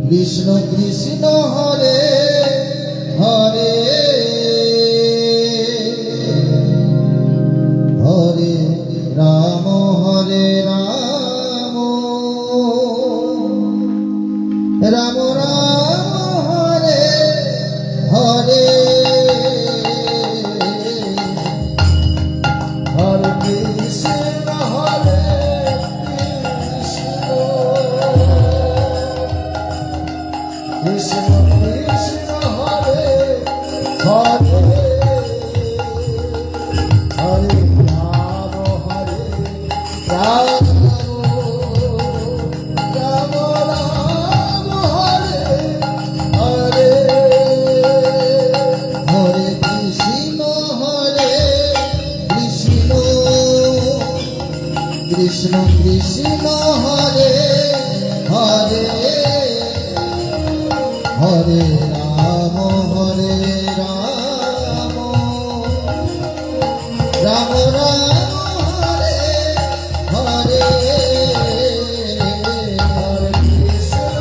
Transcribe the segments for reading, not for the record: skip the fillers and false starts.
কৃষ্ণ কৃষ্ণ হরে হরে হরে রাম রাম রাম হরে হরে হরে কৃষ্ণ হরে কৃষ্ণ কৃষ্ণ হরে হরে হরে রাম রাম রাম রাম হরে হরে হরে কৃষ্ণ কৃষ্ণ কৃষ্ণ হরে হরে হরে রাম রাম রাম হরে হরে হরে কৃষ্ণ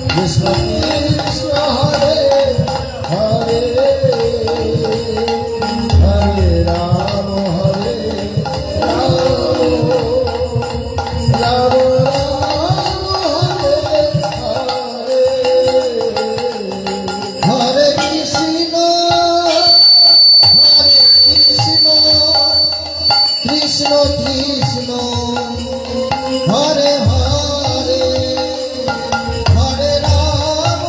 কৃষ্ণ কৃষ্ণ হরে হরে হরে রাম রাম হরে কৃষ্ণ কৃষ্ণ কৃষ্ণ হরে হরে হরে রাম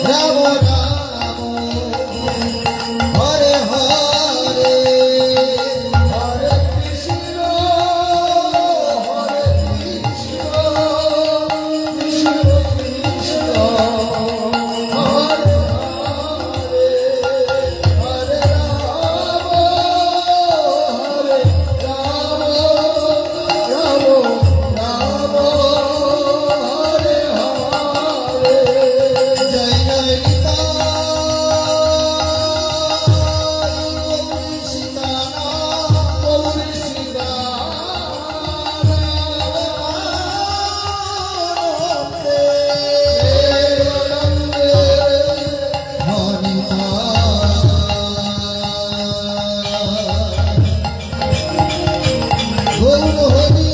রাম রাম হরে হরে হরে কৃষ্ণ কৃষ্ণ কৃষ্ণ হরে হরে হরে রাম রাম রাম হরে হরে জয় জয়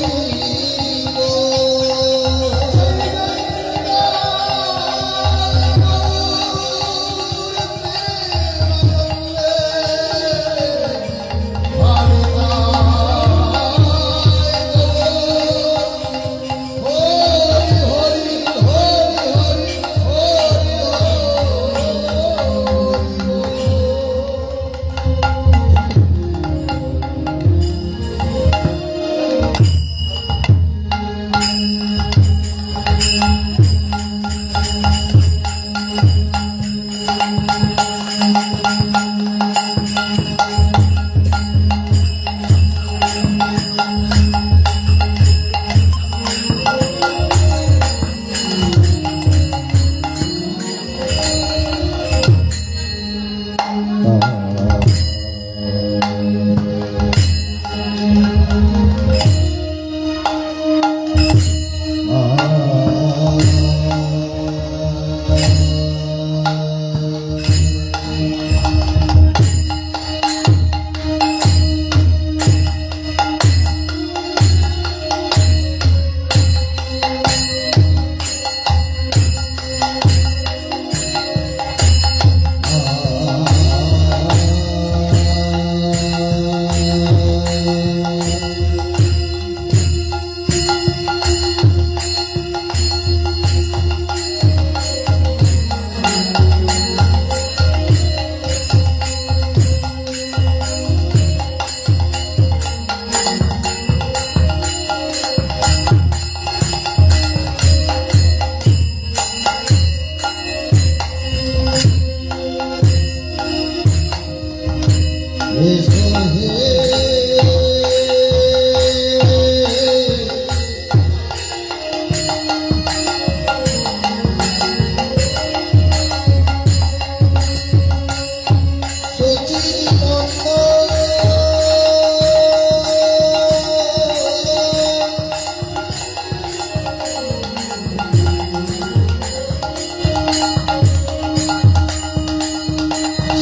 সচির মন্দরে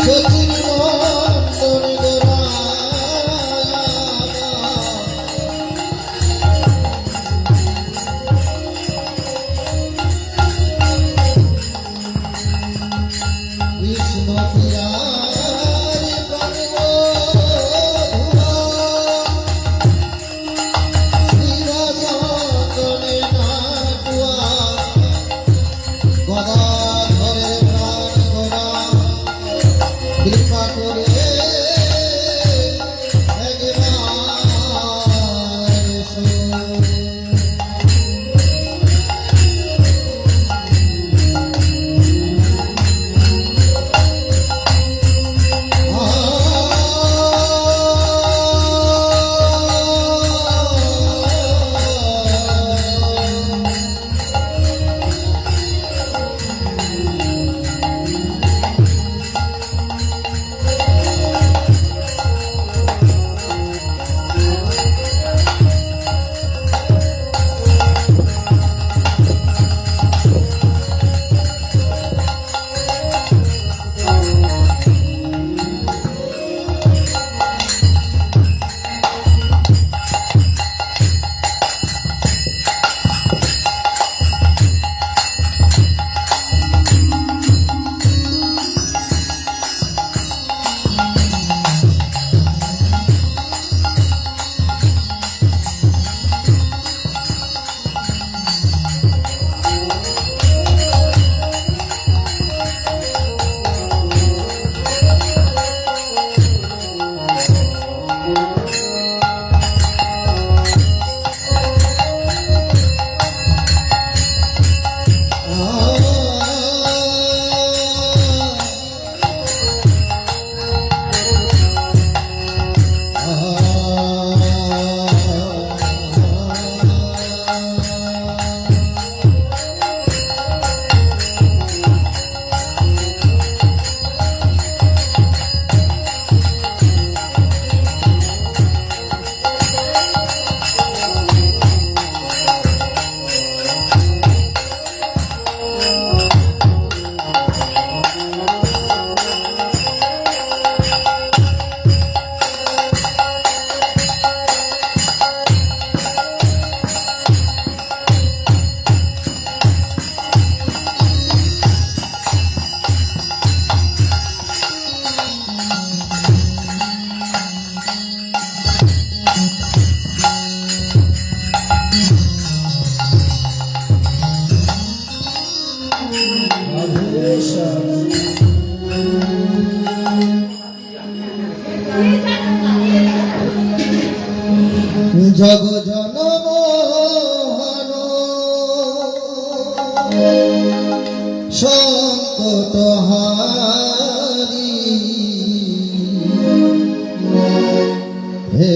সচির মন্দরে গোরা কৃষ্ণ পিয়ারে প্রাণে মধুরা শ্রীরাসনে নাটুয়া গদাধরে প্রাণ গোরা কৃপা করে একবার শোন। জগ জনমোহন সংকট হারি হে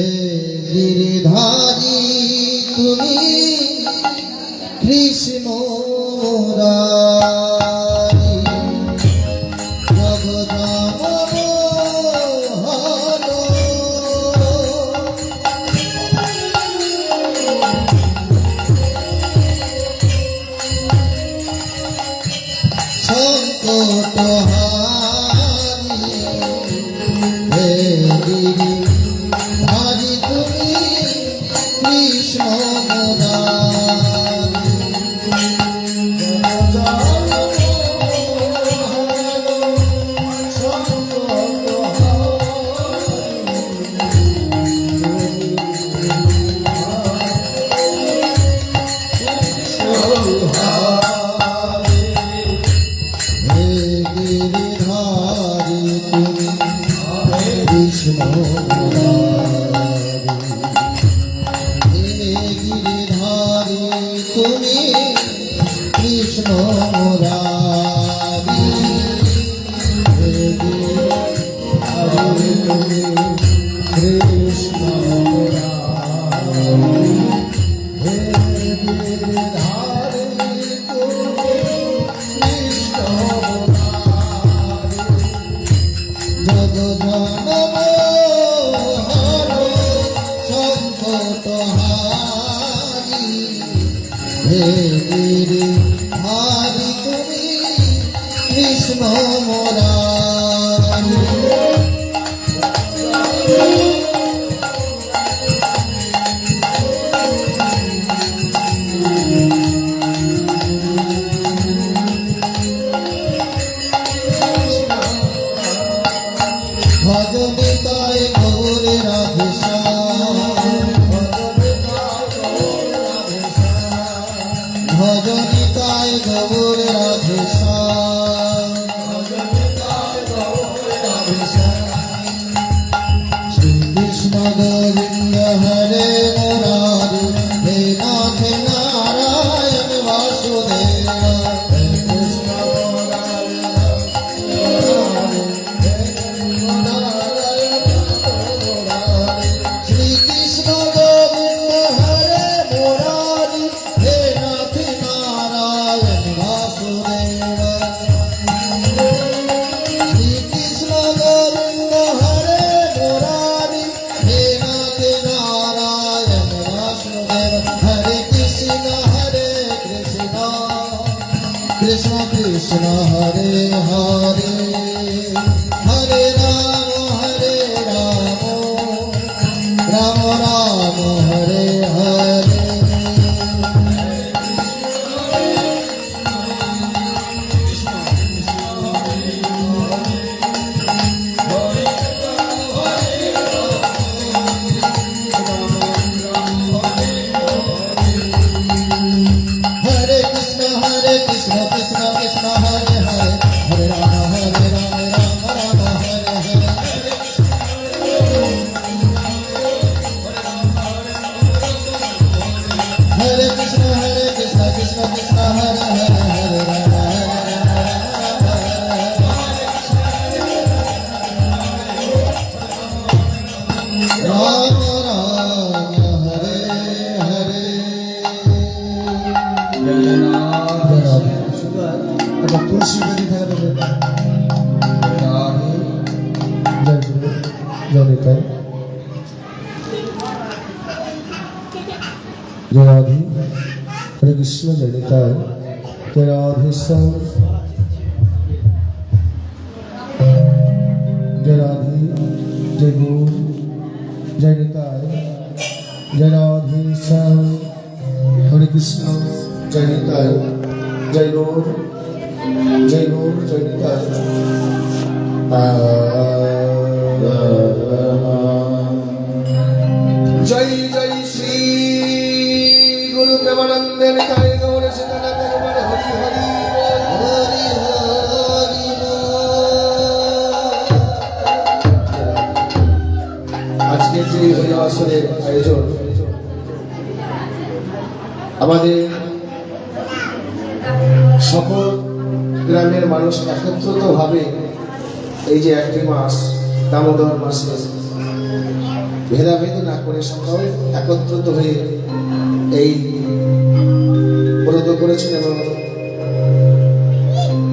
গিরিধারী তুমি কৃষ্ণ মুরারি জগ জনমোহন সংকট হারি হে গিরিধারী তুমি কৃষ্ণ মুরারি হে গিরিধারী তুমি কৃষ্ণ জনম হর সংকট হারি হে গিরি হারি তুমি কৃষ্ণ মুরারি ভজনিতায় গৌর রাধে ভজনিতায় গৌর রাধে শ্রী কৃষ্ণ গোবিন্দ হরে মুরারি হে নাথ নারায়ণ বাসুদেব কৃষ্ণ শ্রী কৃষ্ণ গোবিন্দ হরে মুরারি হে নাথ নারায়ণ বাসুদেব শ্রী কৃষ্ণ গোবিন্দ হরে মুরারি হে নাথ নারায়ণ বাসুদেব হরে কৃষ্ণ কৃষ্ণ কৃষ্ণ হরে হরে হরে রাম রাম রাম হরে হরে হরে কৃষ্ণ কৃষ্ণ কৃষ্ণ হরে হরে হরে রাম রাম হরে হরে হরে কৃষ্ণ কৃষ্ণ কৃষ্ণ হরে হরে হরে রাম রাম রাম হরে হরে একটা তুলসী বেদি থাকা তো জনিতায় जय राधे हरे कृष्ण जनिताय जय राधे श्याम जय राधे जय गौर जय निताय जय राधे श्याम हरे कृष्ण जय निताय जय गौर जय निताय जय जय श्री गुरु प्रेमानंद निताय गौर सदानंद हरि हरि हरि हरि আজকে যে হরি আসরের আয়োজন আমাদের সকল গ্রামের মানুষ একত্রিত ভাবে এই যে একটি মাস দামোদর মাসে ভেদাভেদ না করে সকলে একত্রিত হয়ে এই ব্রত করেছেন এবং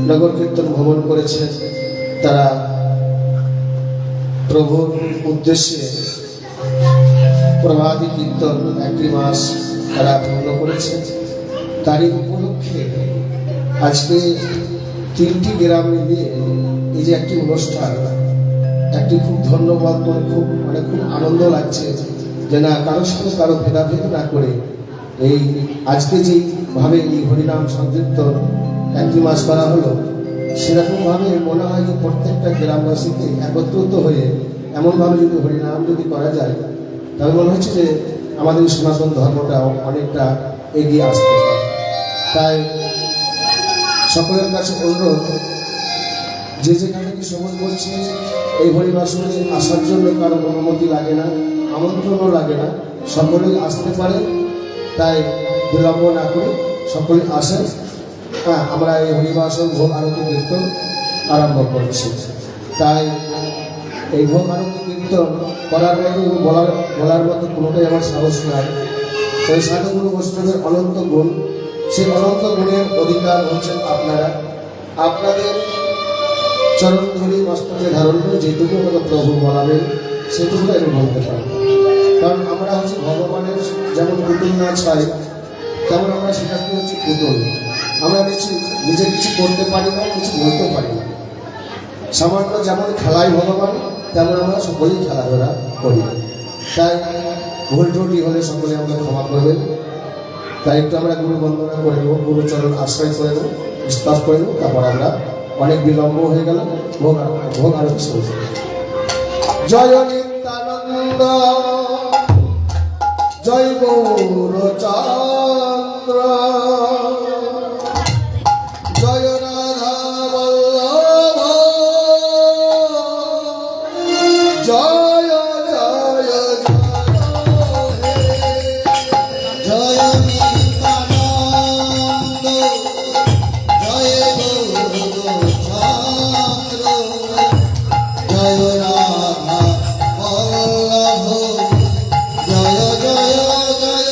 নগর কীর্তন ভ্রমণ করেছেন। তারা প্রভুর উদ্দেশ্যে প্রভাতী কীর্তন একটি মাস তারা পূর্ণ করেছেন। তারই উপলক্ষে আজকে 3টি গ্রাম মিলিয়ে এই যে একটি অনুষ্ঠান, একটি খুব ধন্যবাদ খুব খুব আনন্দ লাগছে যে না কারোর সাথে কারো ভেদাভেদ না করে এই আজকে যেভাবে এই হরিনাম সংকীর্তন একটি মাস করা হলো, সেরকমভাবে মনে হয় যে প্রত্যেকটা গ্রামবাসীকে একত্রিত হয়ে এমনভাবে যদি হরিনাম যদি করা যায় তাহলে মনে হচ্ছে যে আমাদের সনাতন ধর্মটাও অনেকটা এগিয়ে আসতে পারে। তাই সকলের কাছে অনুরোধ, যে যেখানে কি সময় করছে এই হরিবাসনে আসার জন্য কারো অনুমতি লাগে না, আমন্ত্রণও লাগে না, সকলেই আসতে পারে। তাই বিলম্ব না করে সকলে আসেন। আমরা এই হরিবাসন ভোগ আরতি কীর্তন আরম্ভ করছি। তাই এই ভোগ আরতি কীর্তন করার মতো বলার মতো কোনোটাই আমার সাহস নাই। ওই সাধুগুরু বৈষ্ণবের অনন্ত গুণ, সেই অনন্ত গুণের অধিকার হচ্ছেন আপনারা। আপনাদের চরণ ধরি মস্তকে ধারণ করে যেটুকু আমাকে প্রভু বলাবেন সেটুকু আমি বলতে পারবো। কারণ আমরা হচ্ছে ভগবানের যেমন পুতুল না চাই, তেমন আমরা সেটাকে হচ্ছে পুতুল। আমরা নিজে কিছু করতে পারি না, কিছু বলতে পারি না। সামান্য যেমন খেলায় ভগবান, তেমন আমরা সকলেই খেলাধুলা করি। তাই ভুল ত্রুটি হলে সকলে আমাকে ক্ষমা করবেন। তাই একটু আমরা গুরু বন্দনা করে নেব, গুরুচরণ আশ্রয় করে নেব, বিশ্বাস করে নেব। তারপর আমরা অনেক বিলম্ব হয়ে গেল, ভোগ আরো শুরু। জয় নিত্যানন্দ, জয় গৌরচন্দ্র, জয় রাধা বল্লভ, জয় জয় জয় জয় নিত্যানন্দ, জয় গৌরচন্দ্র, জয় রাধা বল্লভ, জয় জয় জয়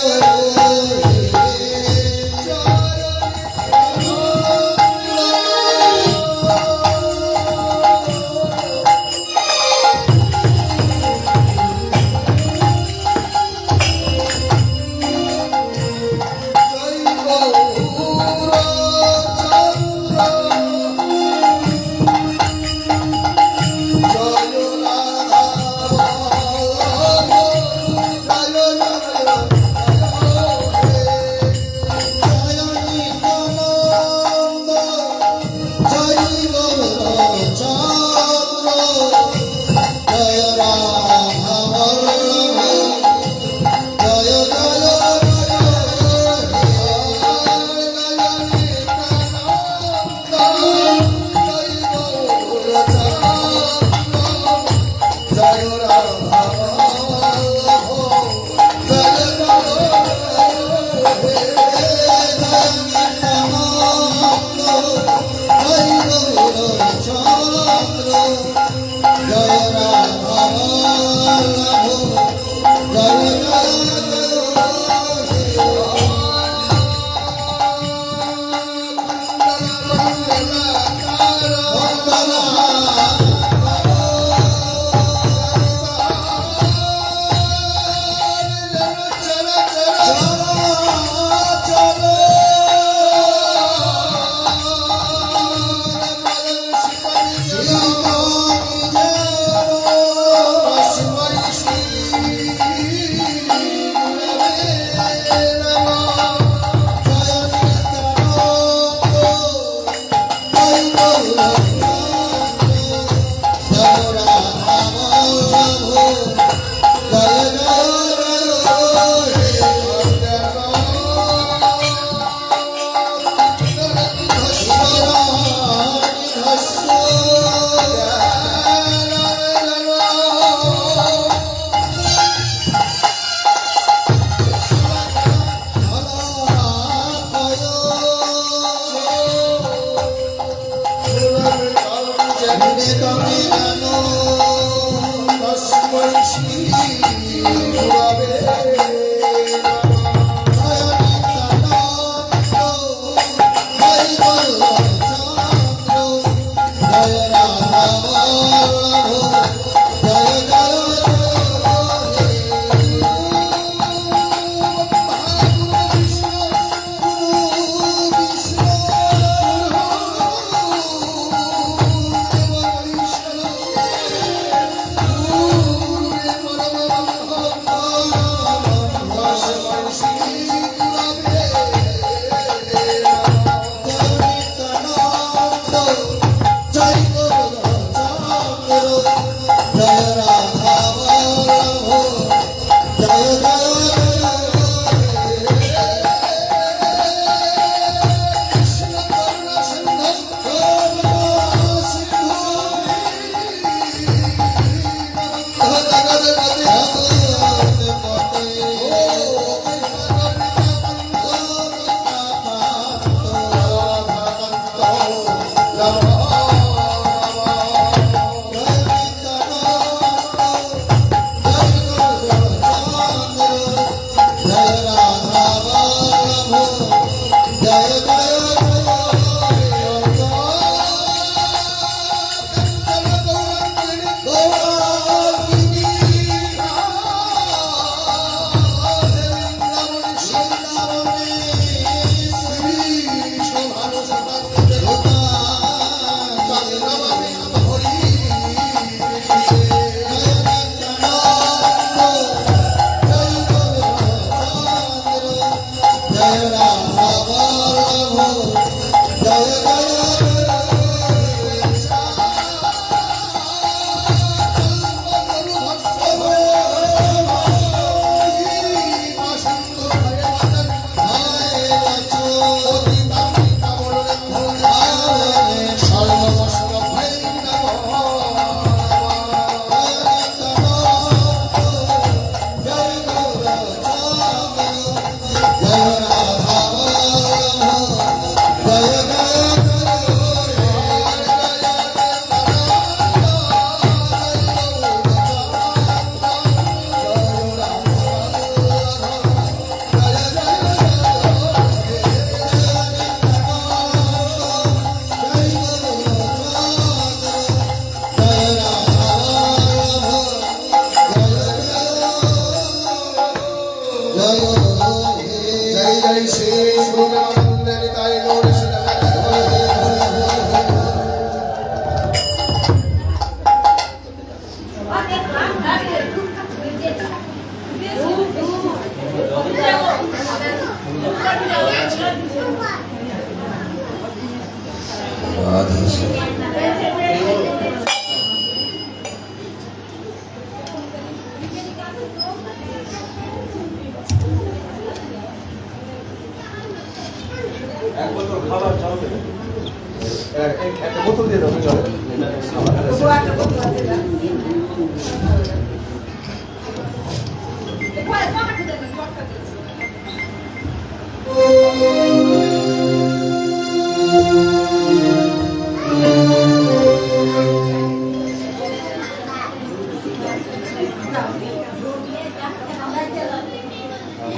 এক বোতল খাবার চলবে, একটা বোতল দিয়ে দেবে চলে।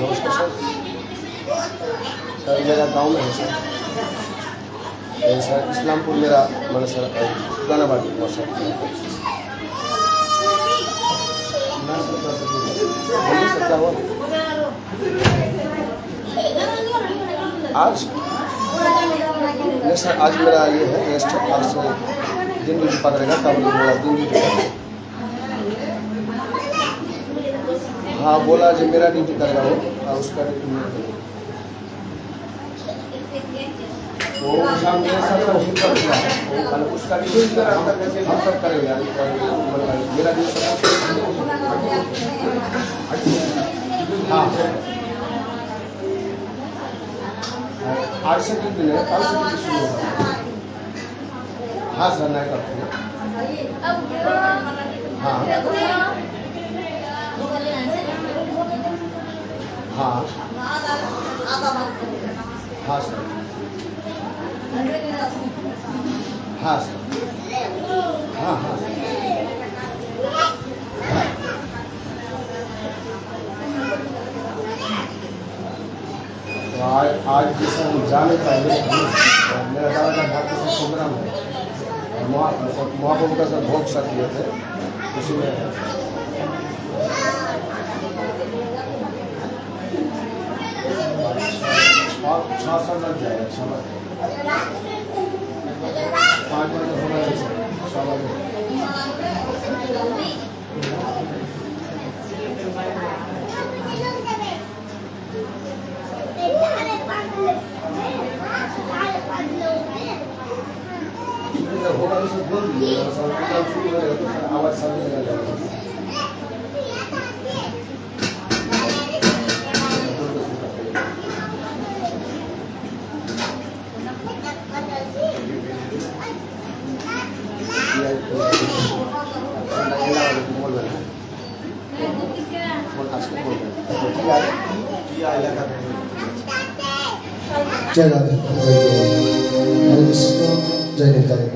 नमस्कार सर, मेरा गांव में है सर। सर इस्लामपुर मेरा मैंने सर गानाबाद सर। क्या हुआ आज? नहीं सर, आज मेरा ये है रेस्ट, आज से दिन ड्यूटी पकड़ेगा, तब मेरा दिन ड्यूटी। हाँ बोला जो मेरा ड्यूटी करेगा वो, उसका वो शाम मेरे साथ उसका ड्यूटी हम सब करेंगे। मेरा ड्यूटी हाँ 8 से 3 दिन है, कल से ड्यूटी शुरू होगा। हाँ सर, नहीं करते हैं। हाँ हाँ हाँ सर, हाँ सर, हाँ हाँ तो आज जैसे हम जा नहीं पाएंगे, मेरा दादा का घर का प्रोग्राम है, महाप्रभु का सब भोग सब किए थे, उसी में 6 साल लग जाएगा, 5 बजे होना है, 6 बजे। होगा तो सब बोल दीजिए, शुरू रहेगा तो आवाज़ सामने लगा जाएगा। जय राधे, हरे कृष्ण, जय निताई।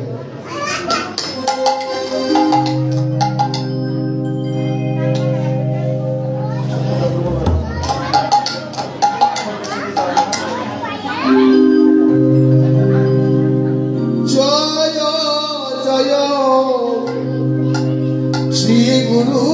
जय जय श्री गुरु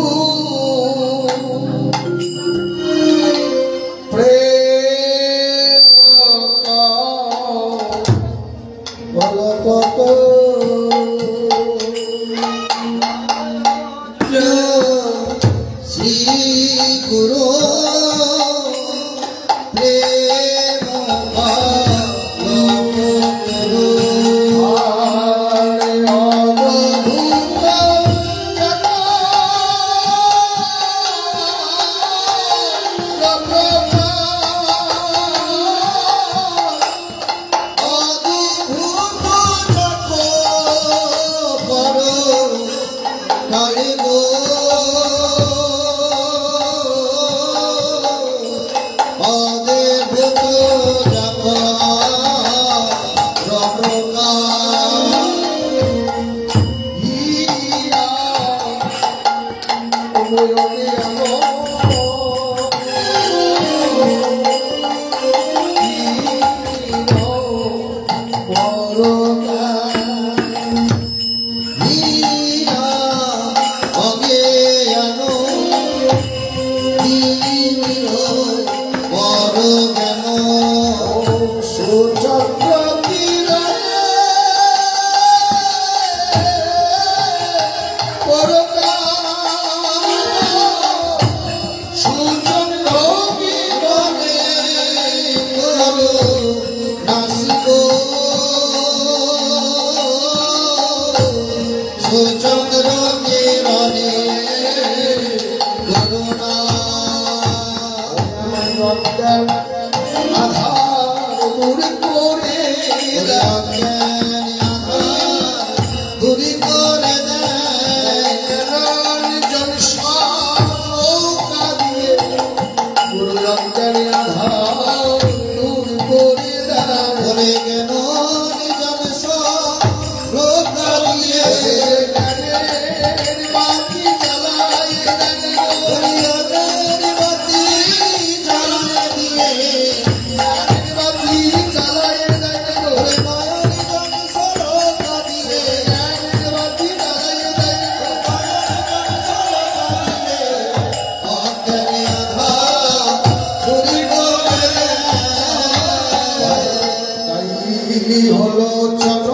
হলো চল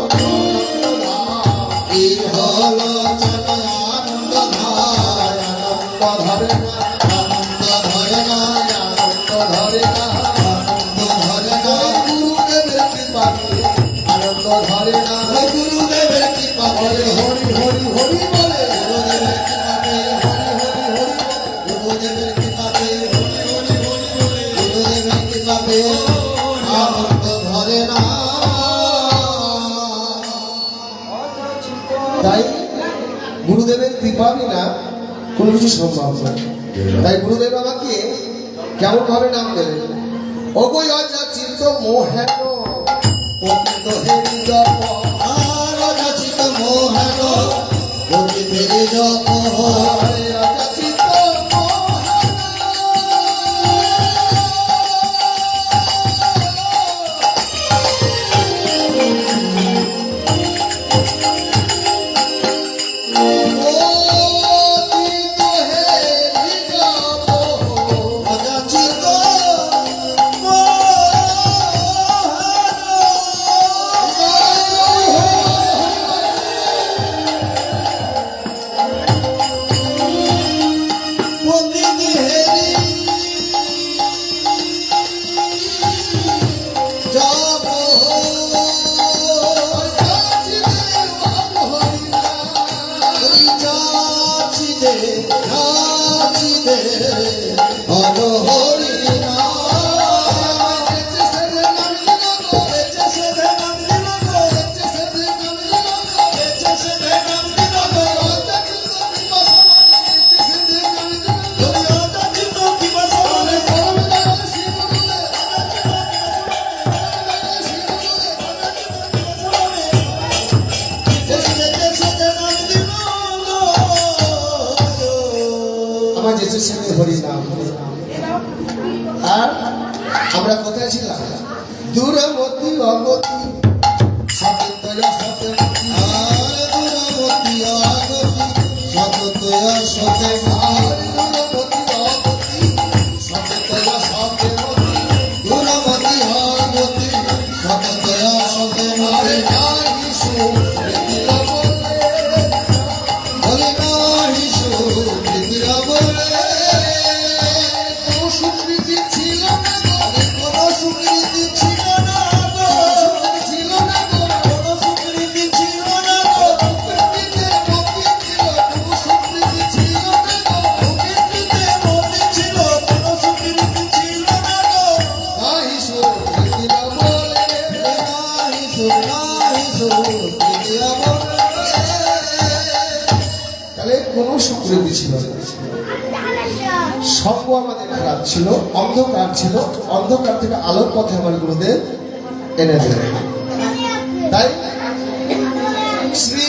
এই হলো চলো আনন্দ ধার, আনন্দ ধরে না আনন্দ ধরে না, আনন্দ ধরে না আনন্দ ধরে না, গুরুদেবের কৃপাতে আনন্দ ধরে না গুরুদেবের কৃপাতে, বলে হরি হরি হরি বলে গুরুদেবের কৃপাতে, গুরুদেবের কৃপাতে, গুরুদেবের কৃপাতে আনন্দ ধরে না। তাই গুরুদেবের কৃপা বিনা কোনো কিছু সম্ভব নয়। তাই গুরুদেব আমাকে কেমন ভাবে নাম দিলেন, অগৈ অযাচিত মোহেন পতিত হেরি জপ আর যাচিত মোহন গতিতে যত হরে অযাচিত মোহেন পতিত হেরি জপ অযাচিত পতিত হেরি জপ যাচিতে যাচিতে হর হরি আমার জেসুর সঙ্গে হরি নাম। আর আমরা কোথায় ছিলাম, দূরবর্তী অগতি সত্যয় সত্যমতি আর দূরবর্তী আগতি সততয়া সতে আর দূরবর্তী অগতি সত্যয় সত্যমতি দূরবর্তী আগতি সততয়া সতে আরে নাহি সুকৃতির বলে বলে নাহি সুকৃতির বলে কোনো সুকৃতি ছিল না গো, কোনো সুকৃতি ছিল না গো, ছিল না গো, কোনো সুকৃতি ছিল না গো, প্রকৃতিতে মতি ছিল, কোনো সুকৃতি ছিল না গো, প্রকৃতিতে মতি ছিল, কোনো সুকৃতি ছিল না গো, নাহি সুকৃতির বলে নাহি সুকৃতির বলে। তাহলে কোনো সুকৃতি ছিল না। সঙ্গ আমাদের খারাপ ছিল, অন্ধকার ছিল, অন্ধকার থেকে আলোর পথে আমার গুরুদেব এনে দিলেন। তাই শ্রী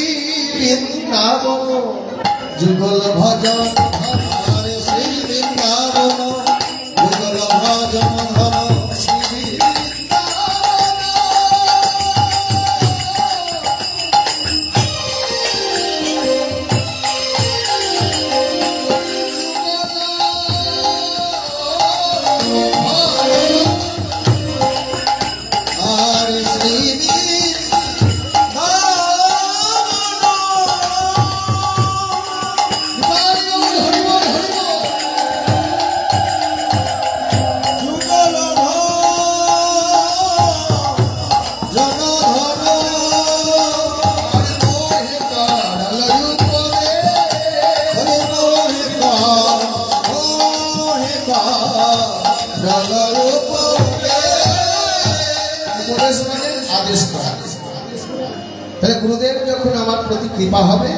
বৃন্দাবন যুগল ভজন হরে শ্রী বৃন্দাবন যুগল ভজন ধন, শ্রী হরে শ্রী যুগল উপদেশ মানে আদেশ করা। তাহলে গুরুদেব যখন আমার প্রতি কৃপা হবে,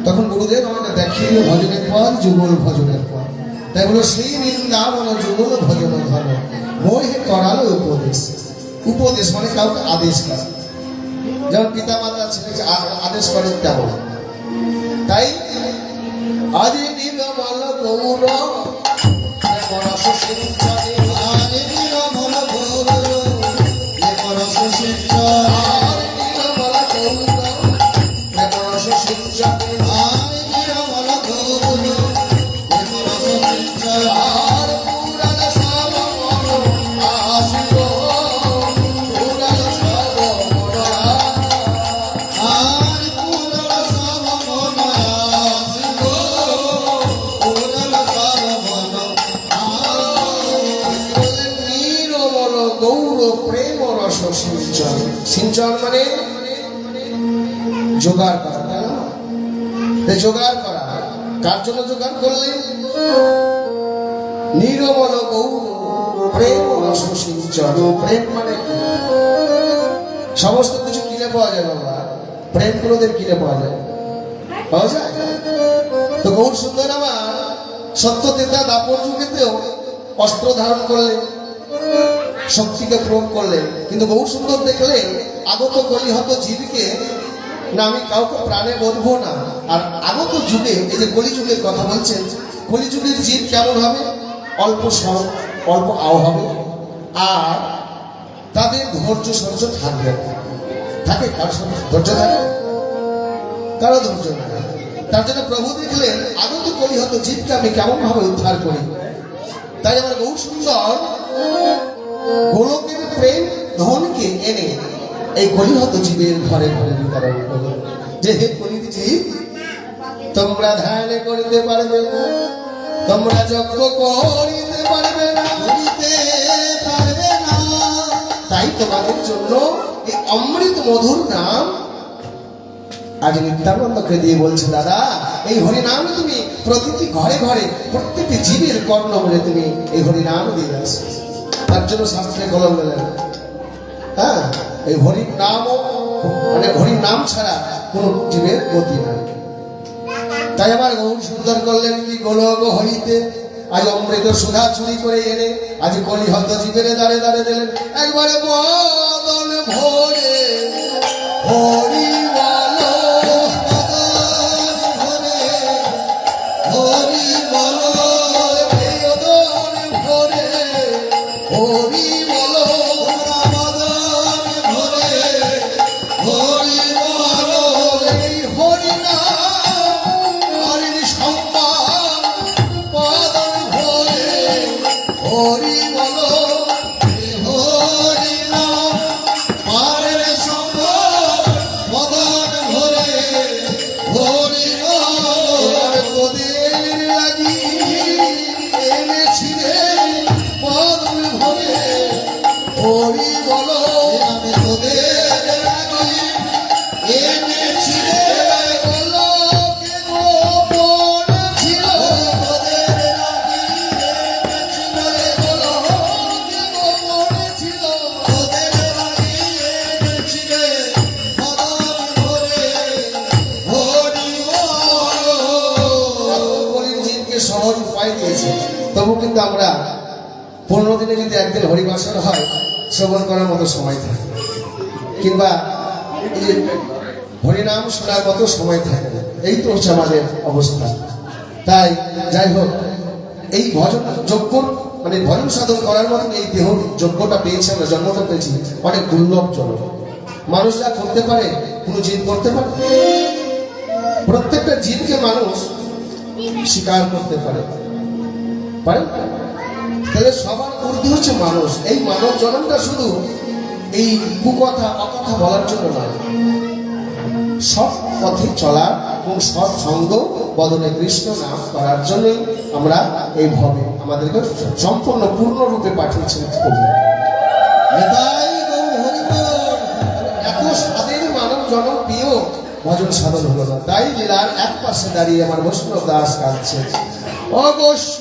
তখন গুরুদেব আমাকে দেখিয়ে দিল ভজনের পর যুগল ভজনের পর। তাই বলো সেই বৃন্দাবন যুগল ভজন ধন মোহে করালো উপদেশ। উপদেশ মানে কাউকে আদেশ করা, যেমন পিতা মাতা ছেলেকে আদেশ করেন তেমন। তাই আদি নির্মল গৌর রস সিঞ্চনে আরে নিরমল গৌর রস সিঞ্চন, আর নির্মল গৌর রস সিঞ্চনে আরে নিরমল গৌর রস সিঞ্চন, আর পুরাণ শ্রবণ আসিব, পুরাণ শ্রবণ সিঞ্চন। সিঞ্চন মানে জোগাড় করা, তাই না? এই জোগাড় করা কার জন্য জোগাড় করলেন? নির্মল গৌর প্রেম রস সিঞ্চন। প্রেম মানে কি? সমস্ত কিছু কিনে পাওয়া যায় বাবা, প্রেম কোনোদিন কিনে পাওয়া যায়? পাওয়া যায়? তো গৌর সুন্দর আমার সত্যতেতা দাপর যুগেতেও অস্ত্র ধারণ করলেন, শক্তিকে প্রয়োগ করলেন, কিন্তু গৌর সুন্দর দেখলেন আগত কলিহত জীবকে না আমি কাউকে প্রাণে বলবো না। আর আগত যুগে এই যে কলিযুগের কথা বলছেন, কলিযুগের জীব কেমন হবে? অল্প সর, অল্প আও হবে, আর তাদের ধৈর্য সহ্য থাকবে না। থাকে কার ধৈর্য থাকে? কারো ধৈর্য না। তার জন্য প্রভু দেখলেন আগত কলিহত জীবকে আমি কেমন ভাবে উদ্ধার করি। তাই আমার গৌর সুন্দর গোলকের প্রেম ধনকে এনে এই কলিহত জীবের ঘরে ঘরে বিতরণ করল। যে হে কলিত জীব, তোমরা ধ্যান করিতে পারবে না, তোমরা যজ্ঞ করিতে পারবে না, তাই তোমাদের জন্য এই অমৃত মধুর নাম আজ নিত্যানন্দকে দিয়ে বলছে, দাদা এই হরিনাম তুমি প্রতিটি ঘরে ঘরে প্রত্যেকটি জীবের কর্ণ বলে তুমি এই হরিনাম দিয়ে আসো। তার জন্য শাস্ত্রে কলম দিলেন, হ্যাঁ, এই হরির নাম মানে হরির নাম ছাড়া কোন জীবের গতি নাই। তাই আমার গৌর সুন্দর করলেন কি গোলক হইতে আজ অমৃত সুধা চুরি করে এনে আজ কলিহত জীবের দাঁড়ে দাঁড়ে দিলেন একবারে বদল ভরে হরি বলো হরি বলো ভরে হরি বলো ভরে হরি বলো এই হরি নাম হরির সম্মান পদন ভরে হরি বলো হরি নাম পারের সম্মান পদন ভরে হরি বলো তোদের লাগি এনেছিলে পদন ভরে হরি বলো আমি তোদের লাগি এনেছিলে বলো কে গোপন ছিল তোদের লাগি এনেছিলে বলো কে গোপন ছিল তোদের লাগি এনেছিলে পদন ভরে হরি বলো। কলির জীবকে সহজ উপায় দিয়েছে, তবু কিন্তু আমরা 15 দিনে যদি একদিন হরিবাসর হয় শ্রবণ করার মতো সময় থাকে, কিংবা এই যে হরিনাম শোনার মতো সময় থাকে না। এই তো হচ্ছে আমাদের অবস্থা। তাই যাই হোক, এই ভজন যজ্ঞ মানে ভজন সাধন করার মতন এই দেহ যজ্ঞটা পেয়েছে, আমরা জন্মটা পেয়েছি অনেক দুর্লভজনক। মানুষরা করতে পারে, কোনো জীব করতে পারে? প্রত্যেকটা জীবকে মানুষ স্বীকার করতে পারে, পারে? তাহলে সবার ঊর্ধ্বে হচ্ছে মানুষ। এই মানব জন্মটা শুধু এই কুকথা অকথা বলার জন্য নয়, সৎ পথে চলার এবং সৎ সঙ্গ বদনে কৃষ্ণ নাম করার জন্যই আমরা এই ভবে আমাদেরকে সম্পূর্ণ পূর্ণরূপে পাঠিয়েছেন প্রভু। এত স্বাদের মানব জন্ম পেয়েও ভজন সাধন হলো না। তাই লীলার এক পাশে দাঁড়িয়ে আমার বৈষ্ণব দাস কাঁদছে, অবশ্য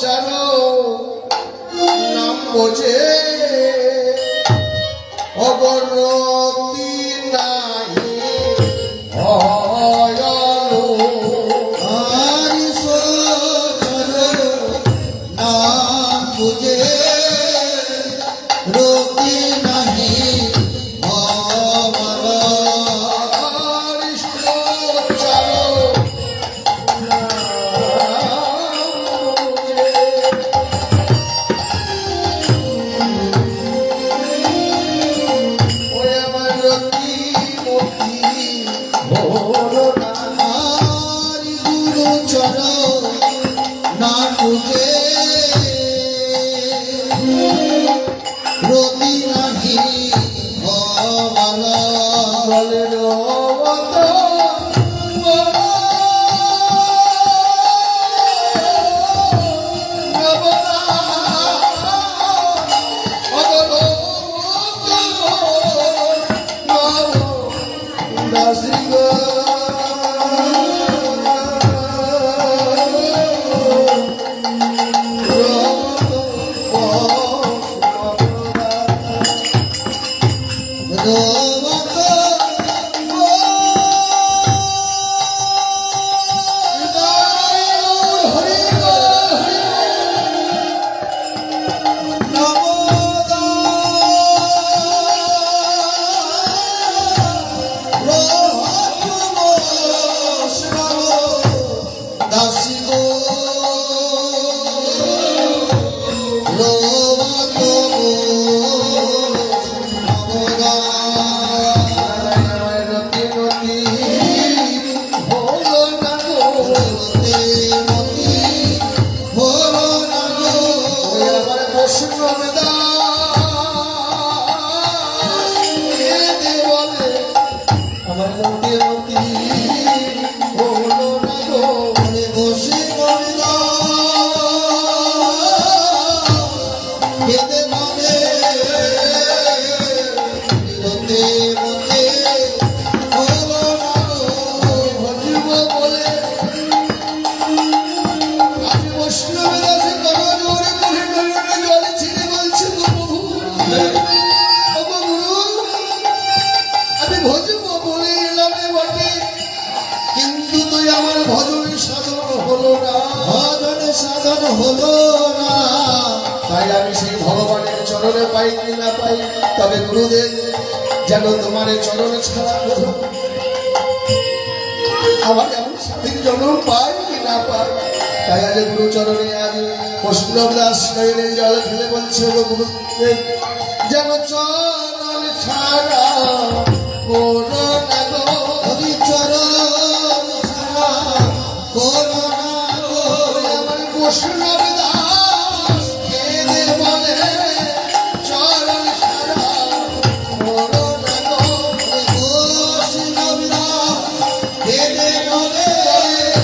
চারো নাম বোঝে অবরতি নাই অয়লো হরি সচরো নাম বুঝে রতি নাহি অমর হরি সচরো রতি নাহি দাসী গো রোবত নবদা রতি রতি হলো না গো রতে মতি হলো না গো ওই আমার বৈষ্ণব কেঁদে বলে আমার রতি রতি হলো না গো মনে বসে করিলা কেঁদে বলে রতে মতে হলো না গো ভজিব বলে আমি বৈষ্ণব দাসে কর জোরে বলে নয়নে জল ছিঁড়ে বলছে গো প্রভু ও গো গুরু আমি ভজব বলে এলাম এ বটে কিন্তু তুই আমার ভজনে সাধন হলো না ভজনে সাধন হলো না তাই আমি সেই ভগবানের চরণে পাই কি না পাই, তবে গুরুদেব যেন তোমার এই চরণে ছাড়া করো আমার এমন স্বাধীন জন্ম পাই কি না পাই। তাই আজ গুরু চরণে আজ বৈষ্ণব দাস নয়নে জল ফেলে বলছে গো গুরুদেব যেন চরণ ছাড়া করো না গো হরি চরণ ছাড়া করো না গো আমার বৈষ্ণব দাস কেঁদে বলে চরণ ছাড়া করো না গো বৈষ্ণব দাস কেঁদে বলে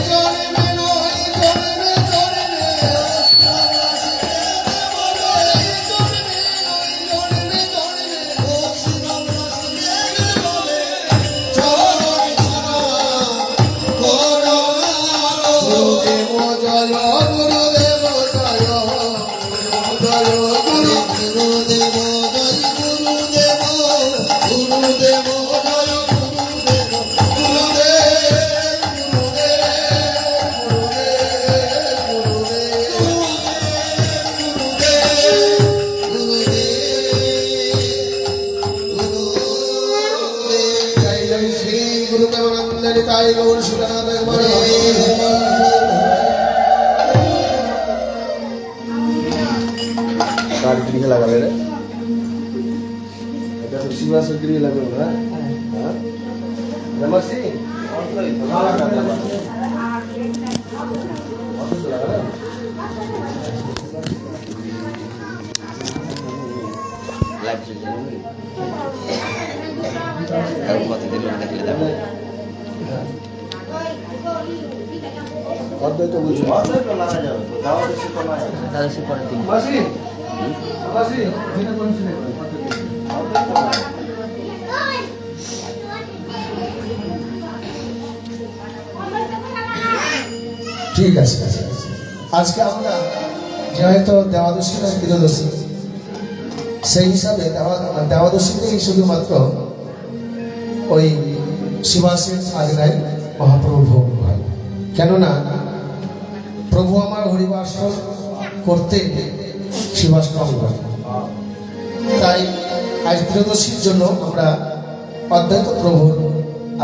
চরণে নয় চরণে চরণে বৈষ্ণব দাস কেঁদে বলে চরণ ছাড়া করো না গো গুরুদেব জয় গুরুদেব জয় জয় গুরু গুরুদেব জয় গুরুদেব গুরুদেব জয় গুরুদেব জয় জয় শ্রী গুরুদেব নন্দন তাই গৌর সুরনাথ একবার কার গৃহে লাগাবে রে এটা তো শিবাসের গৃহে লাগাবে না হ্যাঁ নমস্তে অদ্বৈত বুঝছো মাসি মাসি এটা কোন শুনে ঠিক আছে আজকে আমরা যেহেতু দেওয়াদশীটা ত্রিদশী সেই হিসাবে দেওয়াদশীতেই শুধুমাত্র ওই শিবাসের আজরায় মহাপ্রভু ভোগ হয়। কেননা প্রভু আমার হরিবাস করতে শিবাস গ্রহণ করে, তাই আজ ত্রয়োদশীর জন্য আমরা অদ্বৈত প্রভুর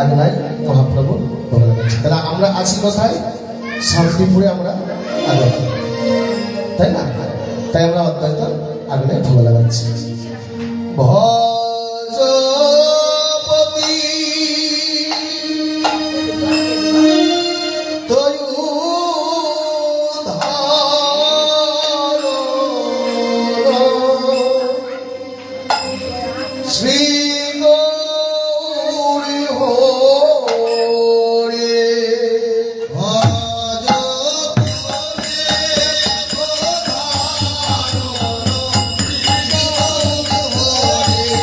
আজরায় মহাপ্রভু ভোগ লাগাচ্ছি। তাহলে আমরা আছি কোথায়? শান্তিপুরে আমরা আগত, তাই না? তাই আমরা অদ্বৈত আজরায় ভোগ লাগাচ্ছি। ভজপতি শ্রী গৌরী হরে ভজ হরে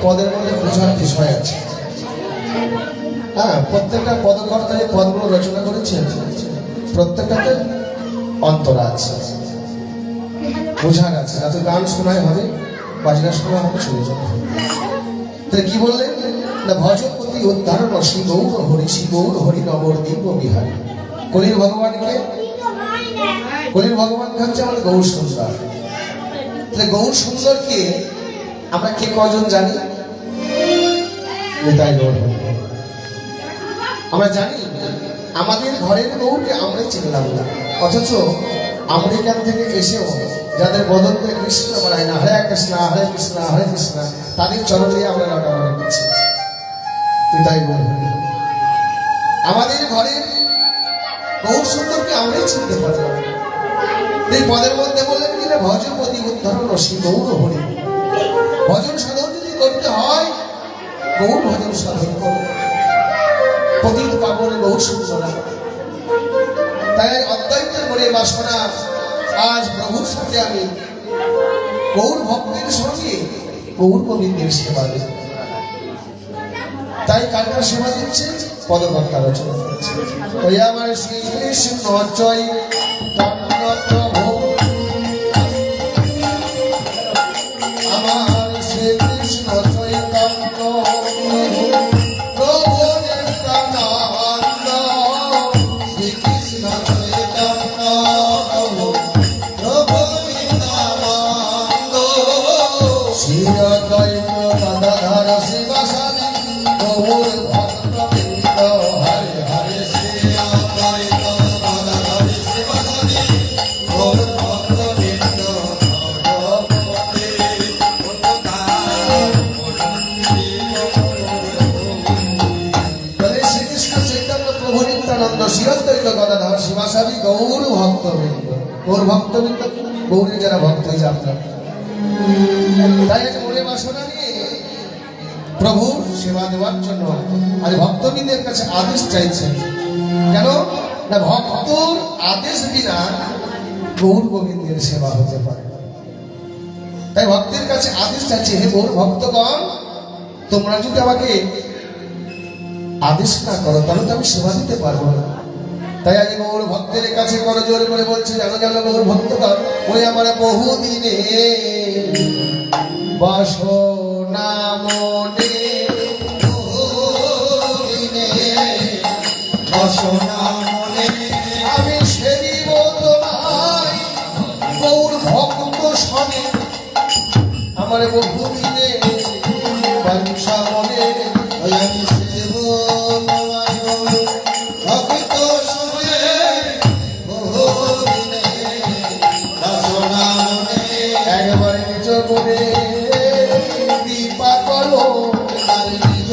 পদের মধ্যে বোঝার বিষয় আছে। হ্যাঁ, প্রত্যেকটা পদকর্তা যে পদগুলো রচনা করেছে প্রত্যেকটাতে অন্তরা আছে, বোঝার আছে। যাতে গান শোনায় হবে, বাজনা শোনা হবে, চলে যাবে। তাই কি বললেন না, ভজপতি উদ্ধারণ শ্রী গৌর হরি, শ্রী গৌর হরি নগর দিব্য বিহারী। কলির ভগবানকে হচ্ছে আমাদের গৌর সুন্দর। তাহলে গৌর সুন্দরকে আমরা কে কজন জানি? তাই আমরা জানি আমাদের ঘরের গৌরকে আমরাই চিনলাম না, অথচ আমেরিকান থেকে এসেও যাদের বদন্তে কৃষ্ণ বাড়ায় না, হরে কৃষ্ণ হরে কৃষ্ণ হরে কৃষ্ণ, তাদের চরণে আমরা লটামটা করছি। তাই আমাদের ঘরের গৌর সুন্দরকে আমরাই চিনতে পারলাম। এই পদের মধ্যে বললেন কিনা ভজপতি উদ্ধরণ শ্রী গৌর হরি। ভজন সাধন যদি করতে হয়, গৌর ভজন সাধন করো, পতিত পাবনে গৌর সুন্দরা। তাই অদ্বৈতের মনে বাসনা, আজ প্রভুর সাথে আমি গৌর ভক্তের সঙ্গে গৌর গোবিন্দের সেবা দেব। তাই কার কার সেবা দিচ্ছে? পদকর্তা রচনা করেছে। ওই আমার শ্রীকৃষ্ণ জয় প্রভু, আমার শ্রীকৃষ্ণ চৈতন্য প্রভু নিত্যানন্দ, শ্রীকৃষ্ণ চৈতন্য প্রভু নিত্যানন্দ, শ্রী অদ্বৈত গদাধর শিবাসাদি গৌর ভক্তবৃন্দ, হরে হরে শ্রী অদ্বৈত গদাধর শিবাসাদি গৌর ভক্তবৃন্দ, শ্রীকৃষ্ণ চৈতন্য প্রভু নিত্যানন্দ, শ্রী অদ্বৈত গদাধর শিবাসাদি গৌর ভক্তবৃন্দ। গৌর ভক্তবৃন্দ, গৌরী যারা ভক্ত হয়েছে আপনার। তাই আজ মনে বাসনা নিয়ে প্রভুর সেবা দেওয়ার জন্য আজ ভক্তবৃন্দের কাছে আদেশ চাইছেন। কেন না, ভক্তর আদেশ বিনা গৌর গোবিন্দের সেবা হতে পারে। তাই ভক্তের কাছে আদেশ চাইছে, হে গৌর ভক্তগণ, তোমরা যদি আমাকে আদেশ না করো তাহলে তো আমি সেবা দিতে পারবো না। তাই আজ গৌর ভক্তের কাছে করো জোর করে বলছে, জানো জানো গৌর ভক্তগণ, ওই আমার বহুদিনে বাসনা মনে, বাসনা মনে আমি সেবিব তোমায় গৌর ভক্ত সনে, আমার বহুদিনে বাঞ্ছা মনে, আমি সেব তোমায় ভক্ত সনে, বহুদিনে বাসনা মনে, একবারে নিজ করে কৃপা করো, আর নিজ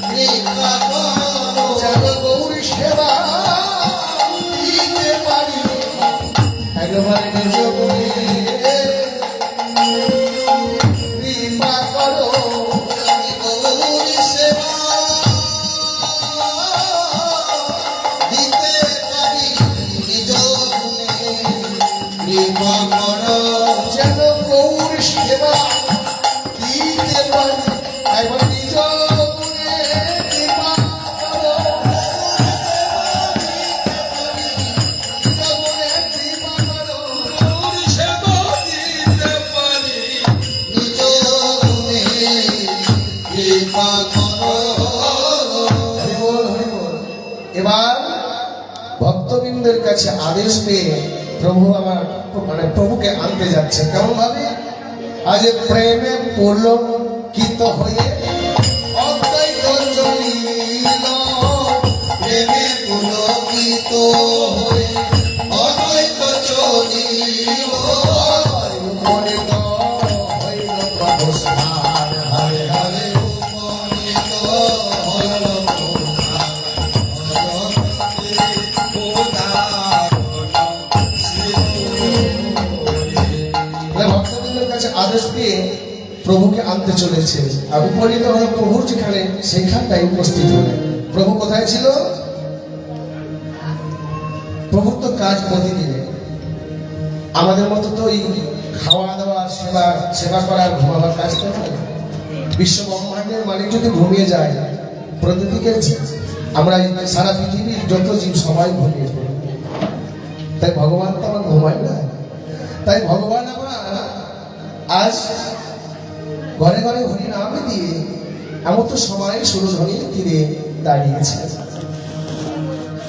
কৃপা করো, যেন গৌর সেবা দিতে পারি, একবারে নিজ করে কৃপা করো, আমি গৌর সেবা দিতে পারি, নিজ গুণে কৃপা করো, যেন গৌর সেবা দিতে পারি, একবার নিজ গুণে কৃপা করো, নিজ গুণে কৃপা করো, গৌর সেবা দিতে পারি, নিজ গুণে কৃপা করো। হরি বল, হরি বল। এবার ভক্তবৃন্দের কাছে আদেশ পেয়ে প্রভু আমার প্রভুকে আনতে যাচ্ছে। কেমন ভাবে? আজ প্রেমে পুলকিত হয়ে অদ্বৈত চলিল, প্রেমে পুলকিত হয়ে অদ্বৈত চলিল, উপনীত হইল প্রভু স্থান, হরে হরে উপনীত হইল প্রভু স্থান, ভক্তবৃন্দের কাছে আদেশ পেয়ে প্রভুকে আনতে চলেছে। আর উপনীত হল প্রভুর যেখানে, সেখানটাই উপস্থিত হলেন। প্রভু কোথায় ছিল? প্রভুর তো কাজ প্রতিদিনে, আমাদের মতো তো এই খাওয়া দাওয়া সেবা সেবা করার ঘুমাবার কাজ তো নয়। বিশ্ব ব্রহ্মাণ্ডের মালিক যদি ঘুমিয়ে যায়, প্রতিদিকে আমরা সারা পৃথিবীর যত জীব সবাই ঘুমিয়ে পড়ে, তাই ভগবান তো আমার ঘুমায় না। তাই ভগবান আমার আজ ঘরে ঘরে হরি নাম দিয়ে এমন তো সময় সুরধনির তীরে দাঁড়িয়েছে।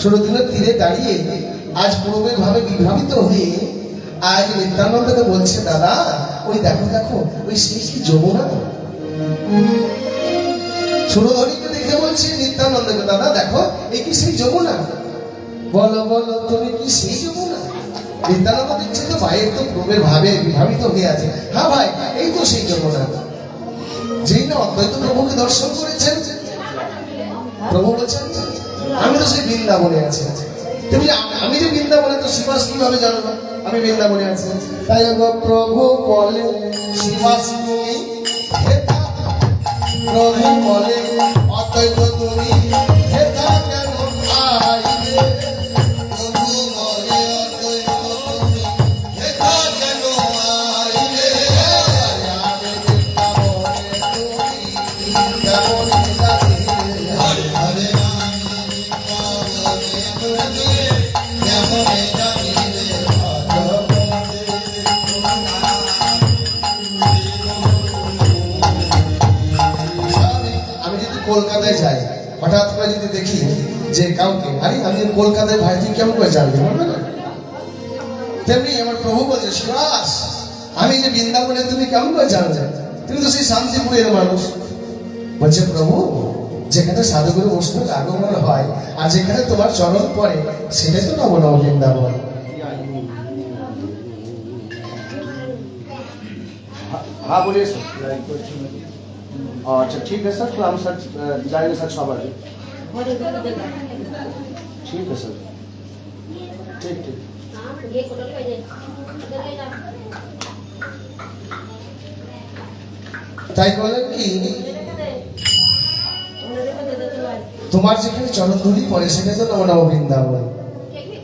সুরধনির তীরে দাঁড়িয়ে আজ পূর্বের ভাবে বিভ্রামিত হয়ে আজ নিত্যানন্দকে বলছে, দাদা ওই দেখো দেখো ওই সেই কি যমুনা। সুরধনিকে দেখে বলছে নিত্যানন্দকে, দাদা দেখো এই কি সেই যমুনা? বলো বলো তুমি কি সেই যমুনা? নিত্যানন্দ দেখছে তো ভাইয়ের তো পূর্বের ভাবে বিভাবিত হয়ে আছে। হ্যাঁ ভাই, এই তো সেই যমুনা। যেই না অদ্বৈত প্রভুকে দর্শন করেছেন, প্রভু বলছেন আমি তো সেই বৃন্দাবনে আছি। তুমি আমি যে বৃন্দাবনে, তো শ্রীবাস কিভাবে জানো না আমি বৃন্দাবনে আছি? তাই প্রভু বলে শ্রীবাস তুমি, প্রভু বলে অদ্বৈত তুমি হেতা কেন আইলে? প্রভু বলে অদ্বৈত তুমি হেতা কেন আইলে? আমি বৃন্দাবনে তুমি কেমন হেতাছিলে? হরে হরে কলকাতায় যাই, হঠাৎ করে যদি দেখি যে কাউকে, আরে আমি কলকাতায়, ভাই তুই কেমন করে জানবি? বলবে না? তেমনি আমার প্রভু বলছে, সুরাস আমি যে বৃন্দাবনে তুমি কেমন করে জানবে? তুমি তো সেই শান্তিপুরের মানুষ। বলছে প্রভু, যেখানে সাধুগুরু বৈষ্ণবের আগমন হয় আর যেখানে তোমার চরণ পড়ে সেটাই তো নব নব বৃন্দাবন। हाँ बोलिए सर। अच्छा ठीक है सर, तो हम सर जाएंगे सर 6 बजे। ठीक है सर, ठीक ठीक। তাই বলেন কি, তোমার যেখানে চরণধূলি পড়ে সেটা তো নব নব বৃন্দাবন।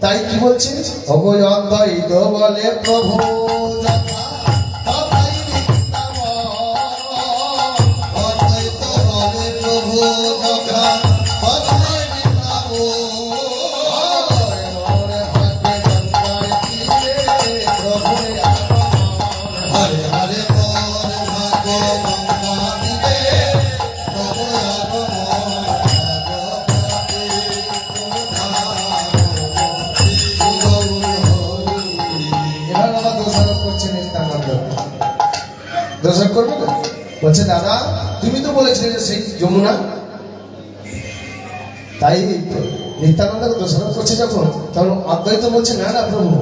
তাই কি বলছে, অগয় অদ্বৈত বলে প্রভু দর্শন করবে না? বলছে দাদা তুমি তো বলেছিলে যে সেই যমুনা। তাই নিত্যানন্দকে দোষারোপ করছে যখন, তখন অদ্বৈত বলছে না না প্রভু,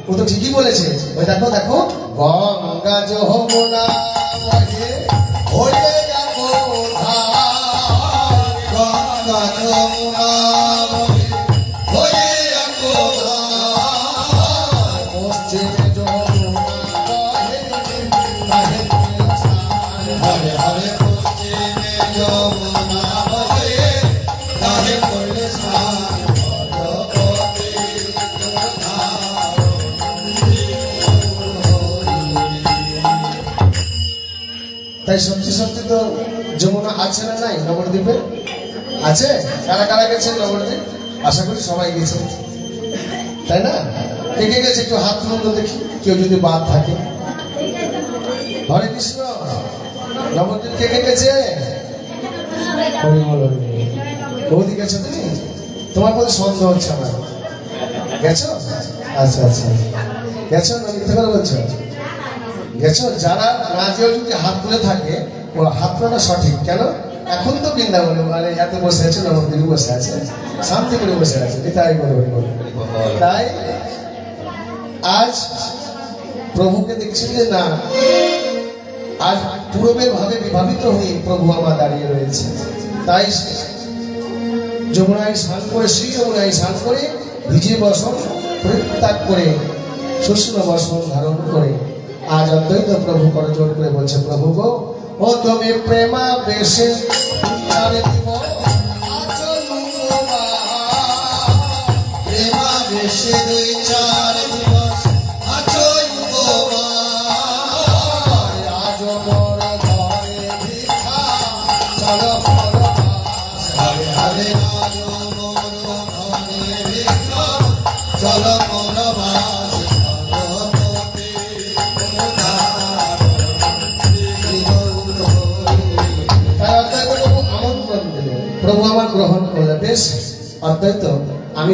ও তো ঠিকই বলেছে। ওই দেখো দেখো, গঙ্গা যমুনা বহে হয়ে যাবো ধার, গঙ্গা যমুনা বহে হয়ে যাবো ধার, পশ্চিমে যমুনা বহে তাহে হরে হরে, পশ্চিমে যমুনা বহে তাহে করলে স্নান। তাই সত্যি সত্যি তো যমুনা আছে না নাই নবদ্বীপে? আছে। কারা কারা গেছেন নবদ্বীপ? আশা করি সবাই গেছে, তাই না? কে কে গেছে একটু হাত তুলুন দেখি, কেউ যদি বাদ থাকে। হরে কৃষ্ণ। নবদ্বীপ কে কে গেছে? বৌদি গেছো তুমি? তোমার মধ্যে সন্দেহ হচ্ছে আমার। গেছো? আচ্ছা আচ্ছা, গেছো না মিথ্যে কথা বলছো? গেছো। যারা না যেও যদি হাত তুলে থাকে, ও হাত তোলা সঠিক। কেন? এখন তো বৃন্দাবনে মানে এত বসে আছে, নবদ্বীপে বসে আছে, শান্তি করে বসে আছে। তাই বলে তাই আজ প্রভুকে দেখছি যে না, আজ পূর্বের ভাবে বিভাবিত হয়ে প্রভু আমার দাঁড়িয়ে রয়েছে। তাই যমুনায় স্নান করে, শ্রী যমুনায় স্নান করে ভিজে বসন পরিত্যাগ করে শুষ্ণ বসন ধারণ করে আজ অদ্বৈত প্রভু করজোড় করে বলছে, প্রভু গো ও তুমি প্রেমা বেশে প্রেমা বেশে 2-4 দিবস আছো আলো মোর ঘরে ভিক্ষা চল মোর বাস ভগবতী তার অর্থাৎ প্রভু আমন্ত্রণ দিলেন, প্রভু আমার গ্রহণ করলে, বেশ অর্থাৎ আমি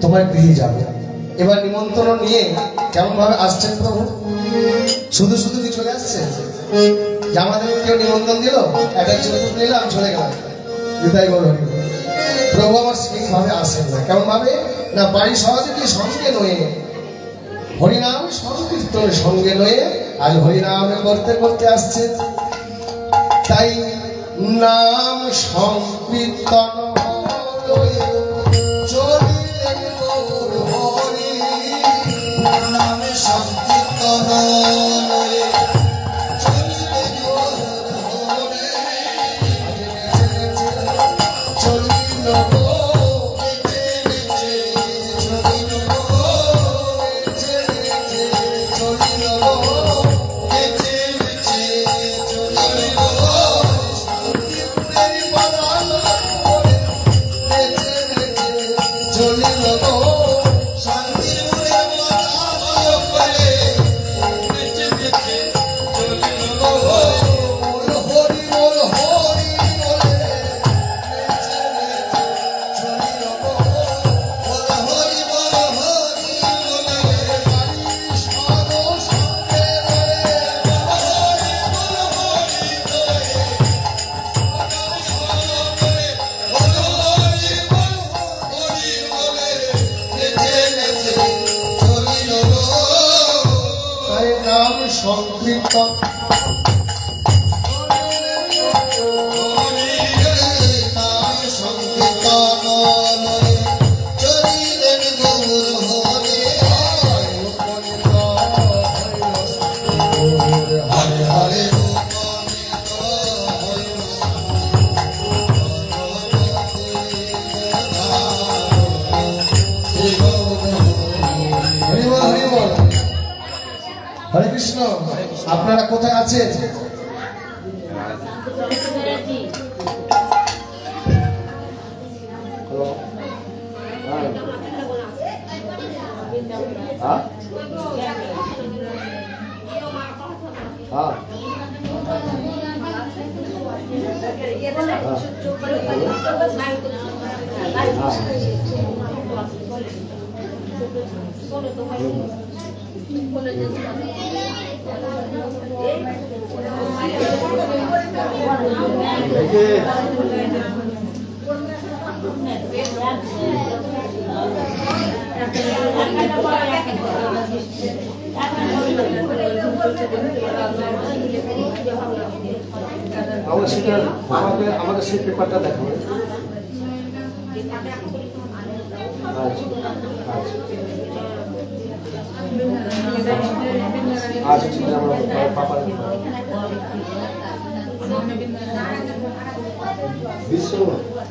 তোমার গৃহে যাব। এবার নিমন্ত্রণ নিয়ে কেমন ভাবে আসছেন প্রভু? শুধু শুধু কি চলে আসছেন? যে আমাদের কেউ নিমন্ত্রণ দিল, একটা যৌতুক নিলাম, চলে গেলাম, বিদায় করুন। প্রভু আমার সেইভাবে আসেন না। কেমন ভাবে? না, বাড়ি সহযোগী সঙ্গে নয়ে, হরিনাম সংকীর্তন সঙ্গে নয়ে আজ হরিনাম করতে করতে আসছে। তাই নাম সংকীর্তন লয়ে চলিলেন গৌর হরি। নামে সংকীর্তন লয়ে চলিলেন গৌর হরি। চলিল গো নেচে নেচে চলিল গো, নেচে নেচে চলিল গো। নেচে নেচে চলিল গো। শান্তিপুরের বাগান করে নেচে নেচে চলিল গো। শান্তিপুরের বাতাস করে নেচে নেচে চলিল গো। বল হরি বল হরি বলে নেচে নেচে চলিল গো। বল হরি বল হরি বলে বাড়ি সদ সঙ্গে রয়ে তাই নাম সংকীর্তন হরে হরে হরি বল হরি বল। হরে কৃষ্ণ। আপনারা কোথায় আছেন? হ্যালো, হ্যাঁ, হ্যাঁ, আমাকে সেটা আমাকে সেই পেপারটা দেখাবে। আচ্ছা, আচ্ছা, আচ্ছা, ঠিক আছে, আমরা পাপা বিশ্ব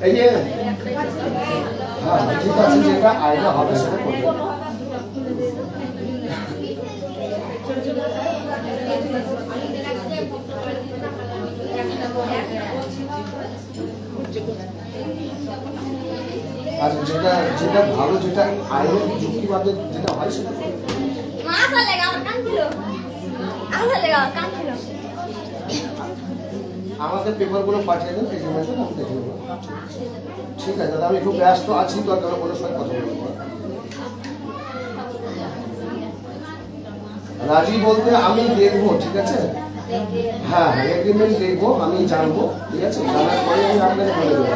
এই যে হ্যাঁ ঠিক আছে, যেটা আইডিয়া হবে সেটা করবে। আর যেটা যেটা ভালো, যেটা আইনের যুক্তিবাদে যেটা হয় সেটা করবে। আমাদের পেপারগুলো পাঠিয়ে দেন, এগ্রিমেন্টে আমি দেখে নেবো। ঠিক আছে দাদা, আমি খুব ব্যস্ত আছি, তো আর ওনার সঙ্গে কথা বলবো। রাজি বলতে আমি দেখবো, ঠিক আছে? হ্যাঁ হ্যাঁ, এগ্রিমেন্ট দেখবো, আমি জানবো, ঠিক আছে? জানার পরে আমি আপনাকে বলে দেবো।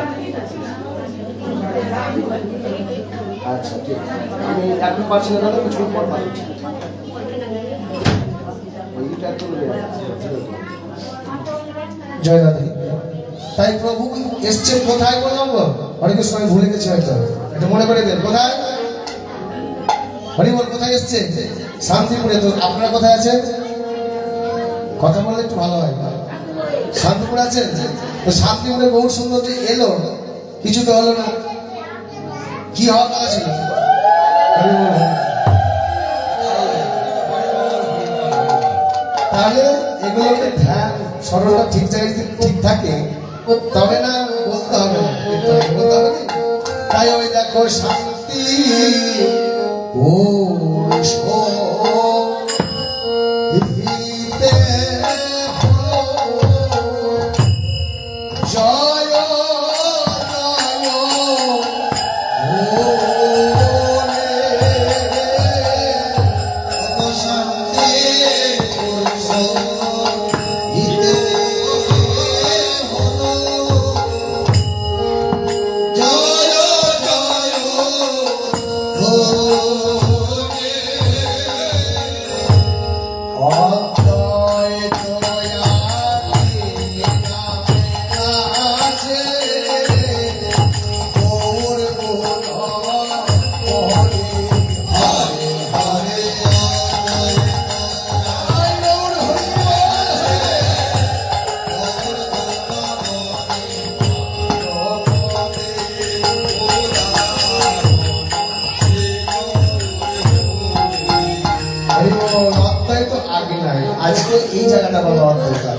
আচ্ছা ঠিক আছে, আমি এখন পাচ্ছি না দাদা, কিছুক্ষণ পর পাচ্ছি। ওইটা একটু জয় দাদি। তাই প্রভু এসছেন কোথায় বললাম গো? হরে কৃষ্ণ, আমি ভুলে গেছি হয়তো, এটা মনে করে দেন। কোথায়? হরি বল। কোথায় এসছে? শান্তিপুরে। তো আপনারা কোথায় আছেন? কথা বললে একটু ভালো হয়। শান্তিপুরে আছেন? তো শান্তিপুরে বহু সুন্দর যে এলো, কিছু তো হলো না। কি হওয়ার কথা ছিল? হরি বল। তাহলে এগুলোকে ধ্যান স্মরণটা ঠিক জায়গায় যদি ঠিক থাকে, তবে না বলতে হবে না। তাই ওই দেখো শান্তি ও দিতে জয় আজকে এই জায়গাটা বলা দরকার।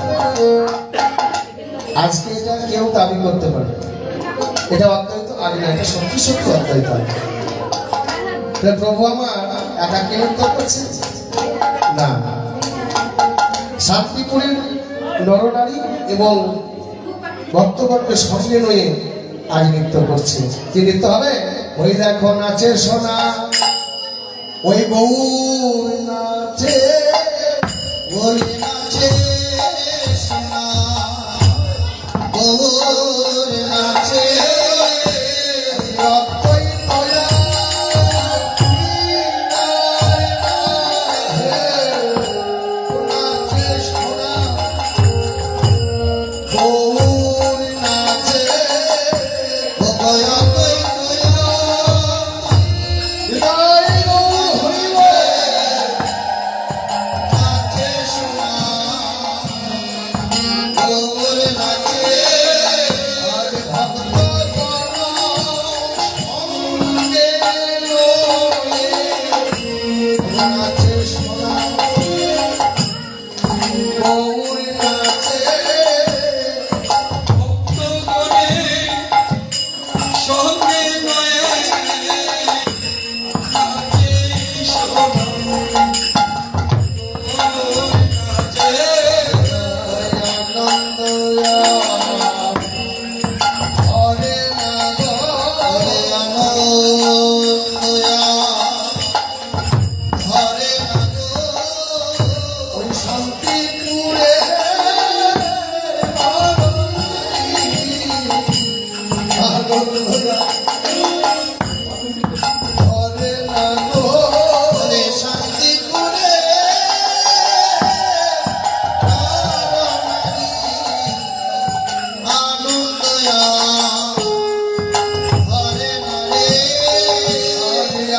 আজকে এটা কেউ দাবি করতে পারে এটা অদ্বৈত আগে না, এটা সত্যি সত্যি অদ্বৈত। প্রভু আমার একাকে উদ্ধার করছে না, শান্তিপুরের নরনারী এবং ভক্তবর্গকে সঙ্গে নিয়ে আজ নৃত্য করছে। কি নৃত্য হবে? ওই দেখো নাচে সোনা, ওই বউ নাচে, ওই নাচে সোনা, ওর নাচে রক্তই তয়া নাচে সোনা, ওর নাচে ওয়া কই হৃদয় গৌর হরিবে নাচে সোনা, ওর নাচে আর ভক্ত সঙ্গে লয়ে নাচে সোনা, গৌর নাচে ভক্তগণে সঙ্গে নয় নাচে সোনা, ওর নাচে হরে নাগ হরে আনন্দয়া, হরে নাগ ওই শান্তিপুরে হরে নাগ হরে শান্তিপুরে আনন্দয়া, হরে নারে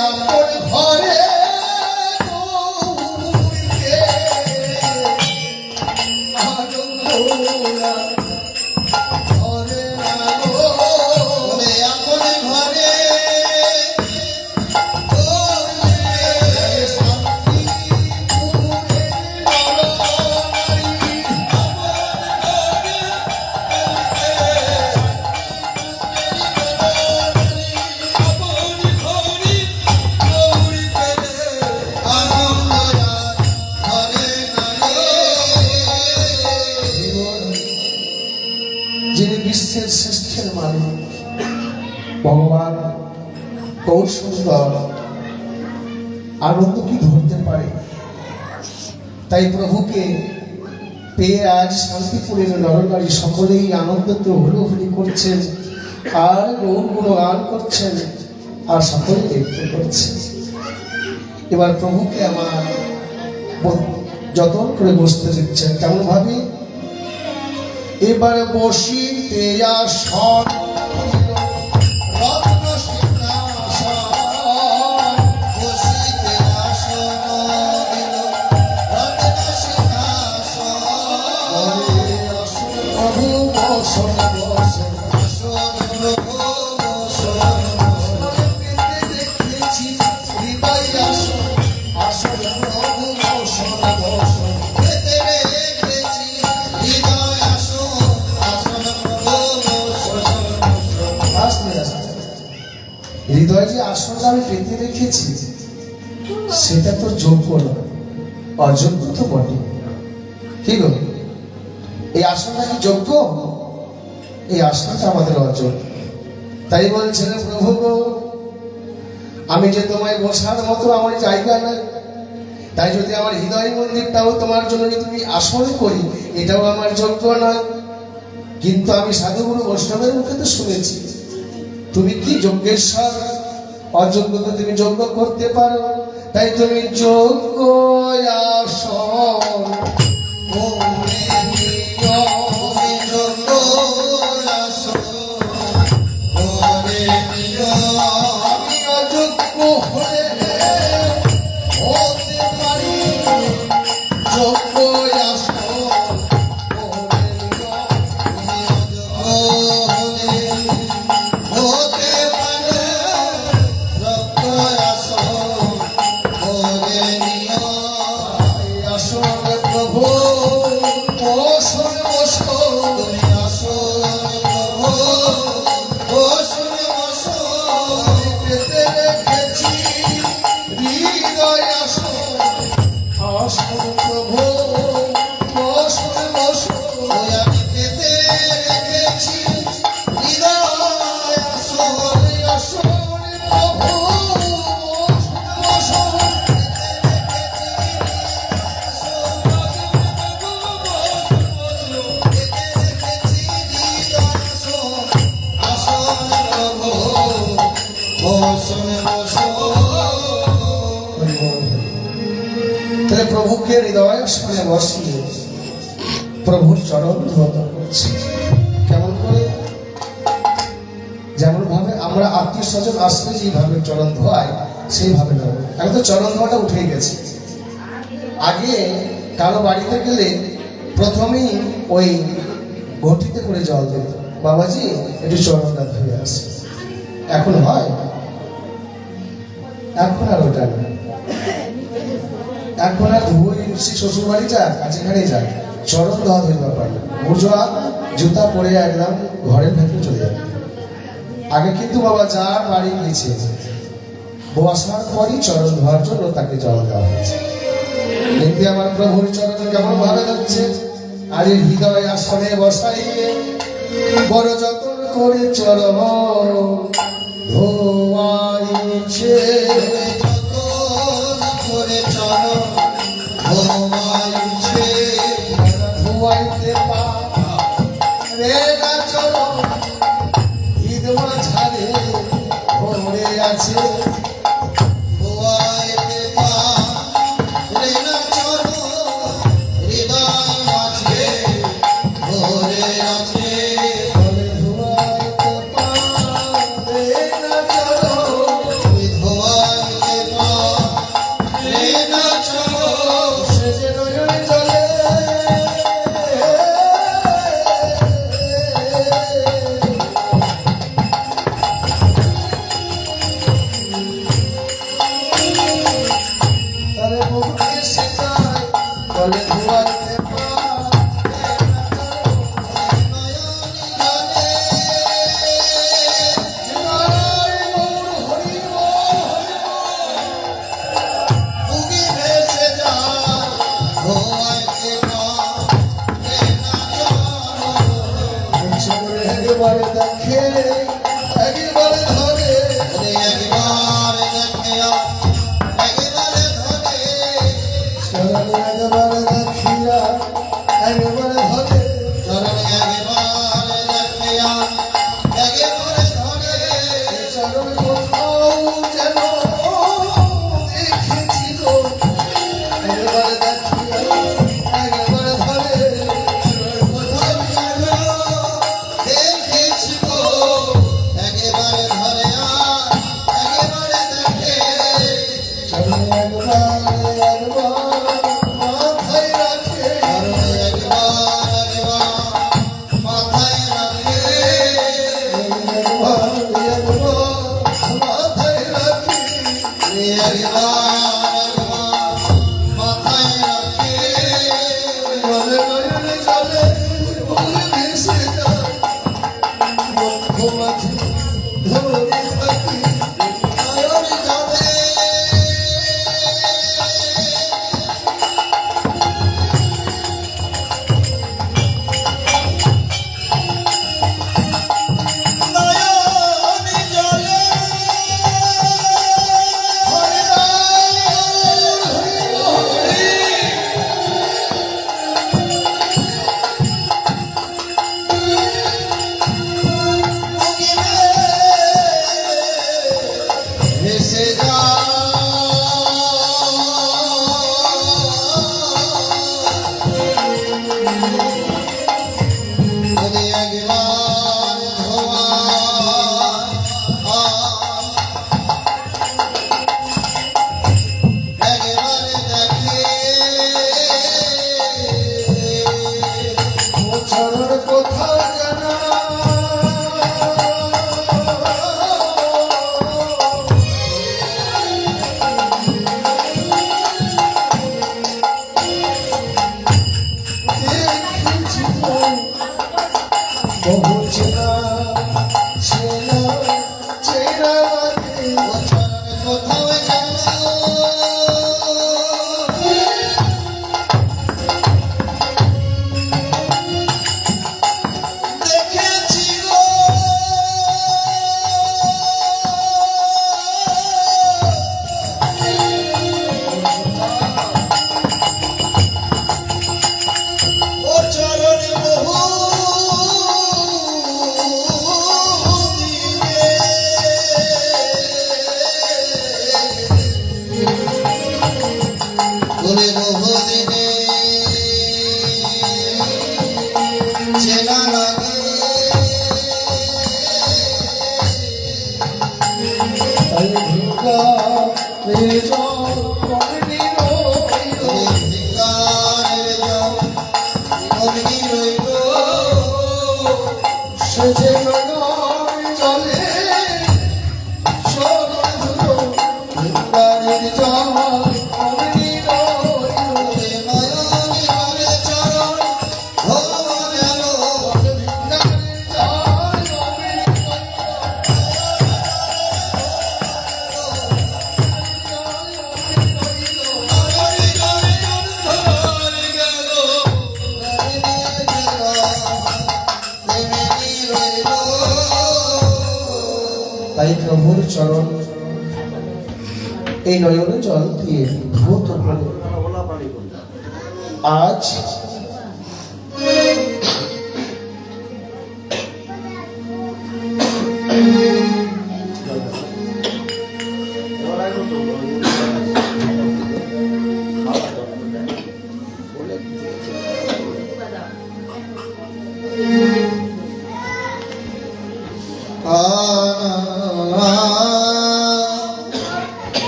আপন ঘরে গৌরীকে আনন্দরা হরে নাগ ওরে আপন ঘরে আনন্দয়া, হরে নারে যিনি বিশ্বের শ্রেষ্ঠের মানুষ ভগবান কৌশল আনন্দ কি ধরতে পারে? তাই প্রভুকে পেয়ে আজ শান্তিপুরের নরনারী সকলেই আনন্দতে হুড়োহুড়ি করছেন আর গৌরগুলো গান করছেন আর সকলে নৃত্য করছেন। এবার প্রভুকে আমার যতন করে বসতে দিচ্ছেন কেমন ভাবে? এবার বসিতে আসন রত্ন সিংহাসন বসিতে আসন দিল, রত্ন সিংহাসন প্রভু বসন বসন আসন প্রভু বসন দেখেছি হৃদয় আসন আসন প্রভু বসন বসন পেতে রেখেছি হৃদয় আসন, আসন প্রভু বসন হৃদয়ে যে আসনটা আমি পেতে রেখেছি সেটা তো যোগ্য নয়, অযোগ্য তো বটে। কি গো, এই আসনটা কি যোগ্য? এই আসনটা আমাদের অযোগ্য। তাই বলছেন প্রভু গো, আমি যে তোমায় বসার মতো আমার জায়গা নাই, তাই যদি আমার হৃদয় মন্দিরটাও তোমার জন্য যদি আসন করি, এটাও আমার যোগ্য নয়। কিন্তু আমি সাধুগুরু বৈষ্ণবের মুখে তো শুনেছি তুমি কি যজ্ঞেশ্বর, অযোগ্য তো তুমি যোগ্য করতে পারো। তাই তুমি যোগ্য আসন ওরে নিয় যোগ্য আসন, ওরে নিয় আমি অযোগ্য হলে হতে পারি যোগ্য আসন হতে পারে রক্ত আসন, ওরে নিয় আসন প্রভু বসন বসন তুমি আসন প্রভু বসন বসন পেতে রেখেছি হৃদয় আসন, আসন প্রভু বসন বসন ওই আমি পেতে রেখেছি হৃদয় আসন, আসন প্রভু বসন বসন তাহলে প্রভুকে হৃদয় আসনে বসিয়ে প্রভুর চরণ ধোয়া করছে। কেমন করে? যেমন ভাবে আমরা আত্মীয় স্বজন আসলে যেভাবে চরণ ধোয়াই সেইভাবে নয়। এখন তো চরণ ধোয়াটা উঠে গেছে। আগে কারো বাড়িতে গেলে প্রথমেই ওই ঘটিতে করে জল দিত, বাবাজি একটু চরণটা ধুয়ে আসে। এখন হয়? এখন আর ওটা না। এখন আর ধুয়ে শ্বশুর বাড়ি যাক আর যেখানে যাক চরণ ধোয়া ধুয়ে ব্যাপার না। বুঝোয়া জুতা পরে একদম ঘরের ভেতরে চলে যাবে। আগে কিন্তু বাবা যার বাড়ি গেছে বসার পরই চরণ ধোয়ার জন্য তাকে জল দেওয়া হয়েছে। কিন্তু আমার প্রভুর চরণ কেমন ভাবে যাচ্ছে, আর এই হৃদয় আসনে বসাইয়ে বড় যতন করে চরণ ধোয়াইছে। ধোয়াইতে পারে না চরণ, হৃদ মাঝারে ভরে আছে। বলে ধোয়াইতে পারে না চরণ, সে যে নয়নে জলে তারে মুখে শেখায়। বলে ধোয়াইতে একবারে দেখে একবারে ধরে চরণ একবারে দেখিয়া একবারে ধরে চরণ কোথাও যেন দেখেছি গো, একবারে দেখিয়া একবারে ধরে চরণ একবারে একবার মাথায় রাখে। একবার একবার মাথায় রাখি। মনে নয়নে জলে মনে ভেসে যায়, বক্ষ মাঝে ধরে থাকি। মিশে যা যদি একবার ধোয়া একবারে দেখে চরণ কোথাও জানা দেখেছি তো বহু চেনা চেনা চেনা লাগে। কোথাও দেখেছি গো ও চরণে বহু বলে বহুদিনে চেনা লাগে তাই ভিক্ষা পেয়ে যাও কর্মী রইল। ভিকারের জল অগ্নি রইল সে যে নয় জলে শরণ ধুলো ভিক্ষারের জল কর্মী রইল। নয়নে বলে চরণ ধোয়া গেল ভিক্ষারের জল কর্মী তাই প্রভুর চরণ এই নয়নে জল দিয়ে ধৌত করে আজ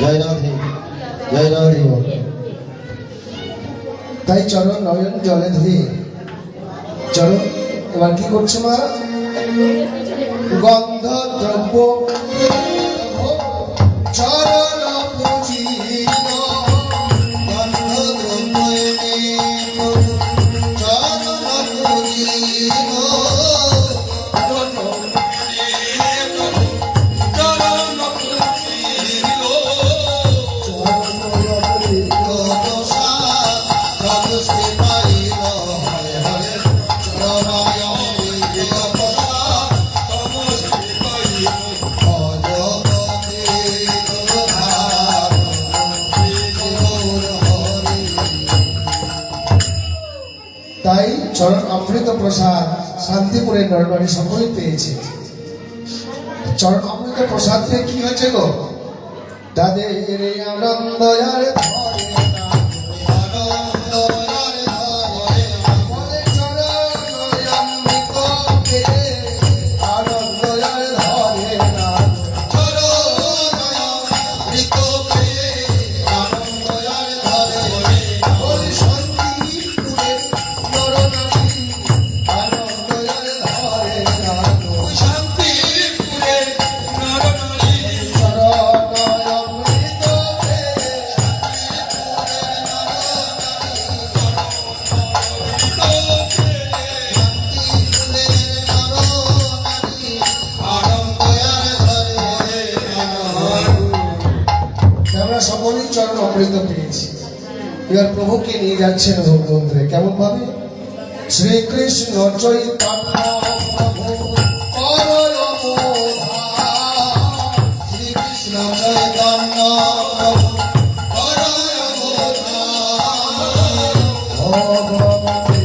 জয় রাধে জয় রাধে তাই চরণ নয়ন জলে ধুয়ে চরণ এবার কি করছে মা গন্ধ দ্রব্য চরণ পুজিল গন্ধ দ্রব্য এনে চরণ পুজিল তাই চরণ অমৃত প্রসাদ শান্তিপুরের নরনারী সকলেই পেয়েছে। চরণ অমৃত প্রসাদ পেয়ে কি হয়েছে গো তাদের আনন্দ আর ধরে না। বলে চরণ অমৃত পেয়ে আনন্দ আর ধরে না। বলে শান্তিপুরের নরনারী আনন্দ আর ধরে না। চরণ অমৃত পেয়ে আমরা সকলেই চরণ অমৃত পেয়েছি। এবার প্রভুকে নিয়ে যাচ্ছেন ভগবন্তরে কেমন ভাবে শ্রীকৃষ্ণ চৈতন্য প্রভু শ্রীকৃষ্ণ চৈতন্য ভগবতে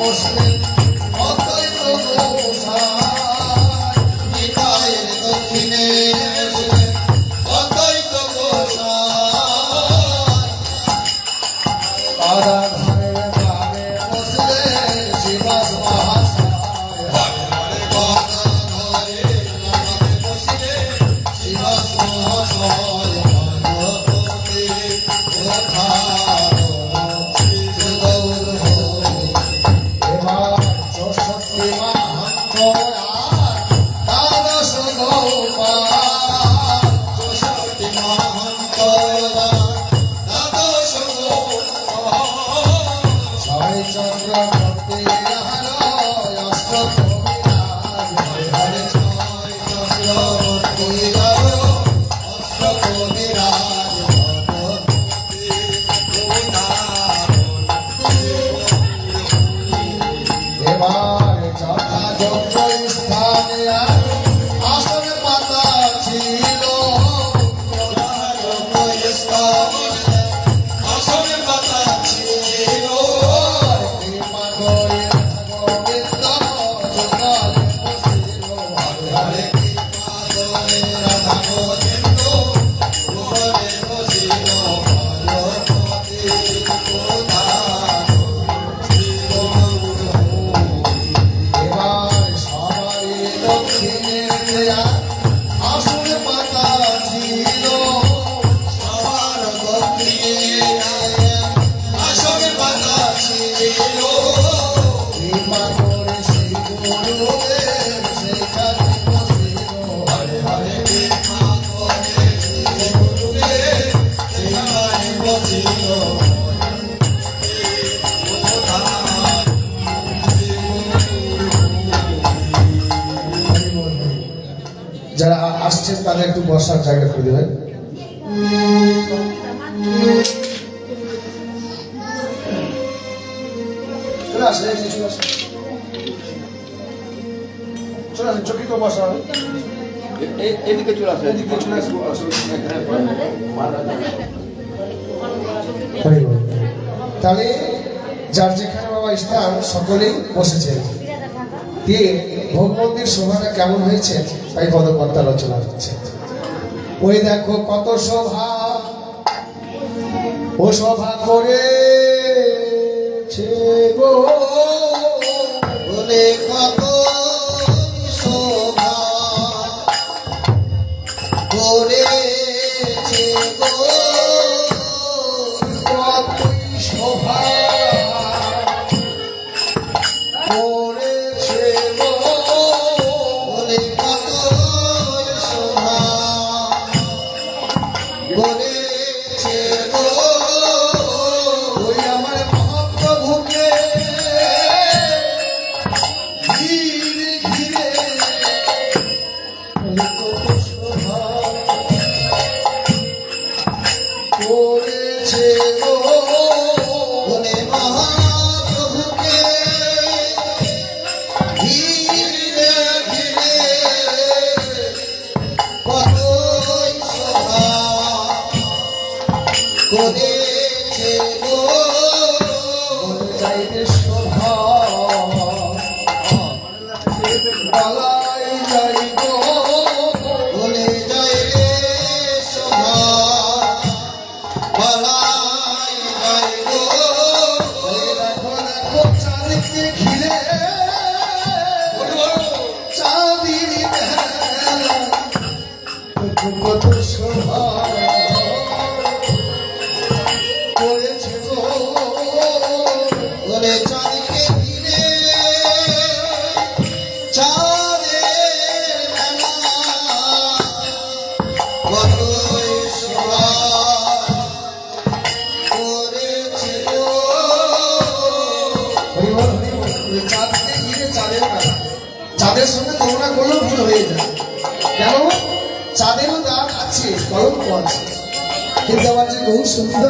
বসলেন অদ্বৈত গোসাই নিতাইয়ের দক্ষিণে বসলেন অদ্বৈত গোসাই তারা ঘরে ঘরে বসলেন শিবাস মহাশয় ঘরে ঘরে বসলেন শিবাস মহাশয় ভগবতী কোথায় এবার চৌষট্টি মাহান্ত দ্বাদশ গোপাল চৌষট্টি মাহান্ত দ্বাদশ গোপাল ছয় চক্রবর্তী অষ্ট কবিরাজ হরে হরে ছয় চক্রবর্তী অষ্ট কবিরাজ ভগবতী এবার যথাযোগ্য স্থানে আসন পাতা ছিল যথাযোগ্য স্থানে আসন পাতা ছিল কৃপা করে গোবিন্দ যোগালে বসিল হরে হরে কৃপা করে রাধা গোবিন্দ যোগালে বসিল ভগবতী কোথায় এবার সবাই দক্ষিণে আসন পাতা ছিল সবার দক্ষিণে আসন পাতা ছিল কৃপা করে সেই গুরুদেব সেখানে বসিল হরে হরে কৃপা করে সেই গুরুদেব সেখানে বসিল যারা আসছেন তাদের একটু বসার জায়গা করে দেবেন। চলে আসেন, এদিকে চলে আসেন। চলে আসেন, চকি তো বসা হবে। এদিকে চলে আসো, এদিকে চলে আসুন। এখানে হরি বল। তাহলে যার যেখানে বাবা স্থান সকলেই বসেছেন। দিয়ে ভোগ মন্দির শোভাটা কেমন হয়েছে তাই পদকর্তা রচনা হচ্ছে। ওই দেখো কত শোভা, ও শোভা করেছে গো বলে কত শোভা করেছে গো কতই শোভা করেছে গো বলে কত শোভা করেছে গো ওই আমার মহাপ্রভুকে ঘিরে ঘিরে কত শোভা করেছে গো বলে মহাপ্রভুকে ঘিরে ঘিরে কতই শোভা করেছে গো বলে যাইতে শোভা পালাই যাই গো বলে যায় রে শোভা পালাই যায় গো দেখো দেখো চাঁদকে ঘিরে চাঁদির বেলা কত শোভা করেছে গো বলে চাঁদকে ঘিরে চাঁদের মেলা কতই শোভা করেছে গো হরিবল হরিবল। ওই চাঁদকে ঘিরে চাঁদের বেলা, চাঁদের সঙ্গে তুলনা করলেও ভুল হয়ে যায়। কেন? চাঁদেরও দাগ আছে, কলঙ্ক আছে, কিন্তু আমার যে বহু সুন্দর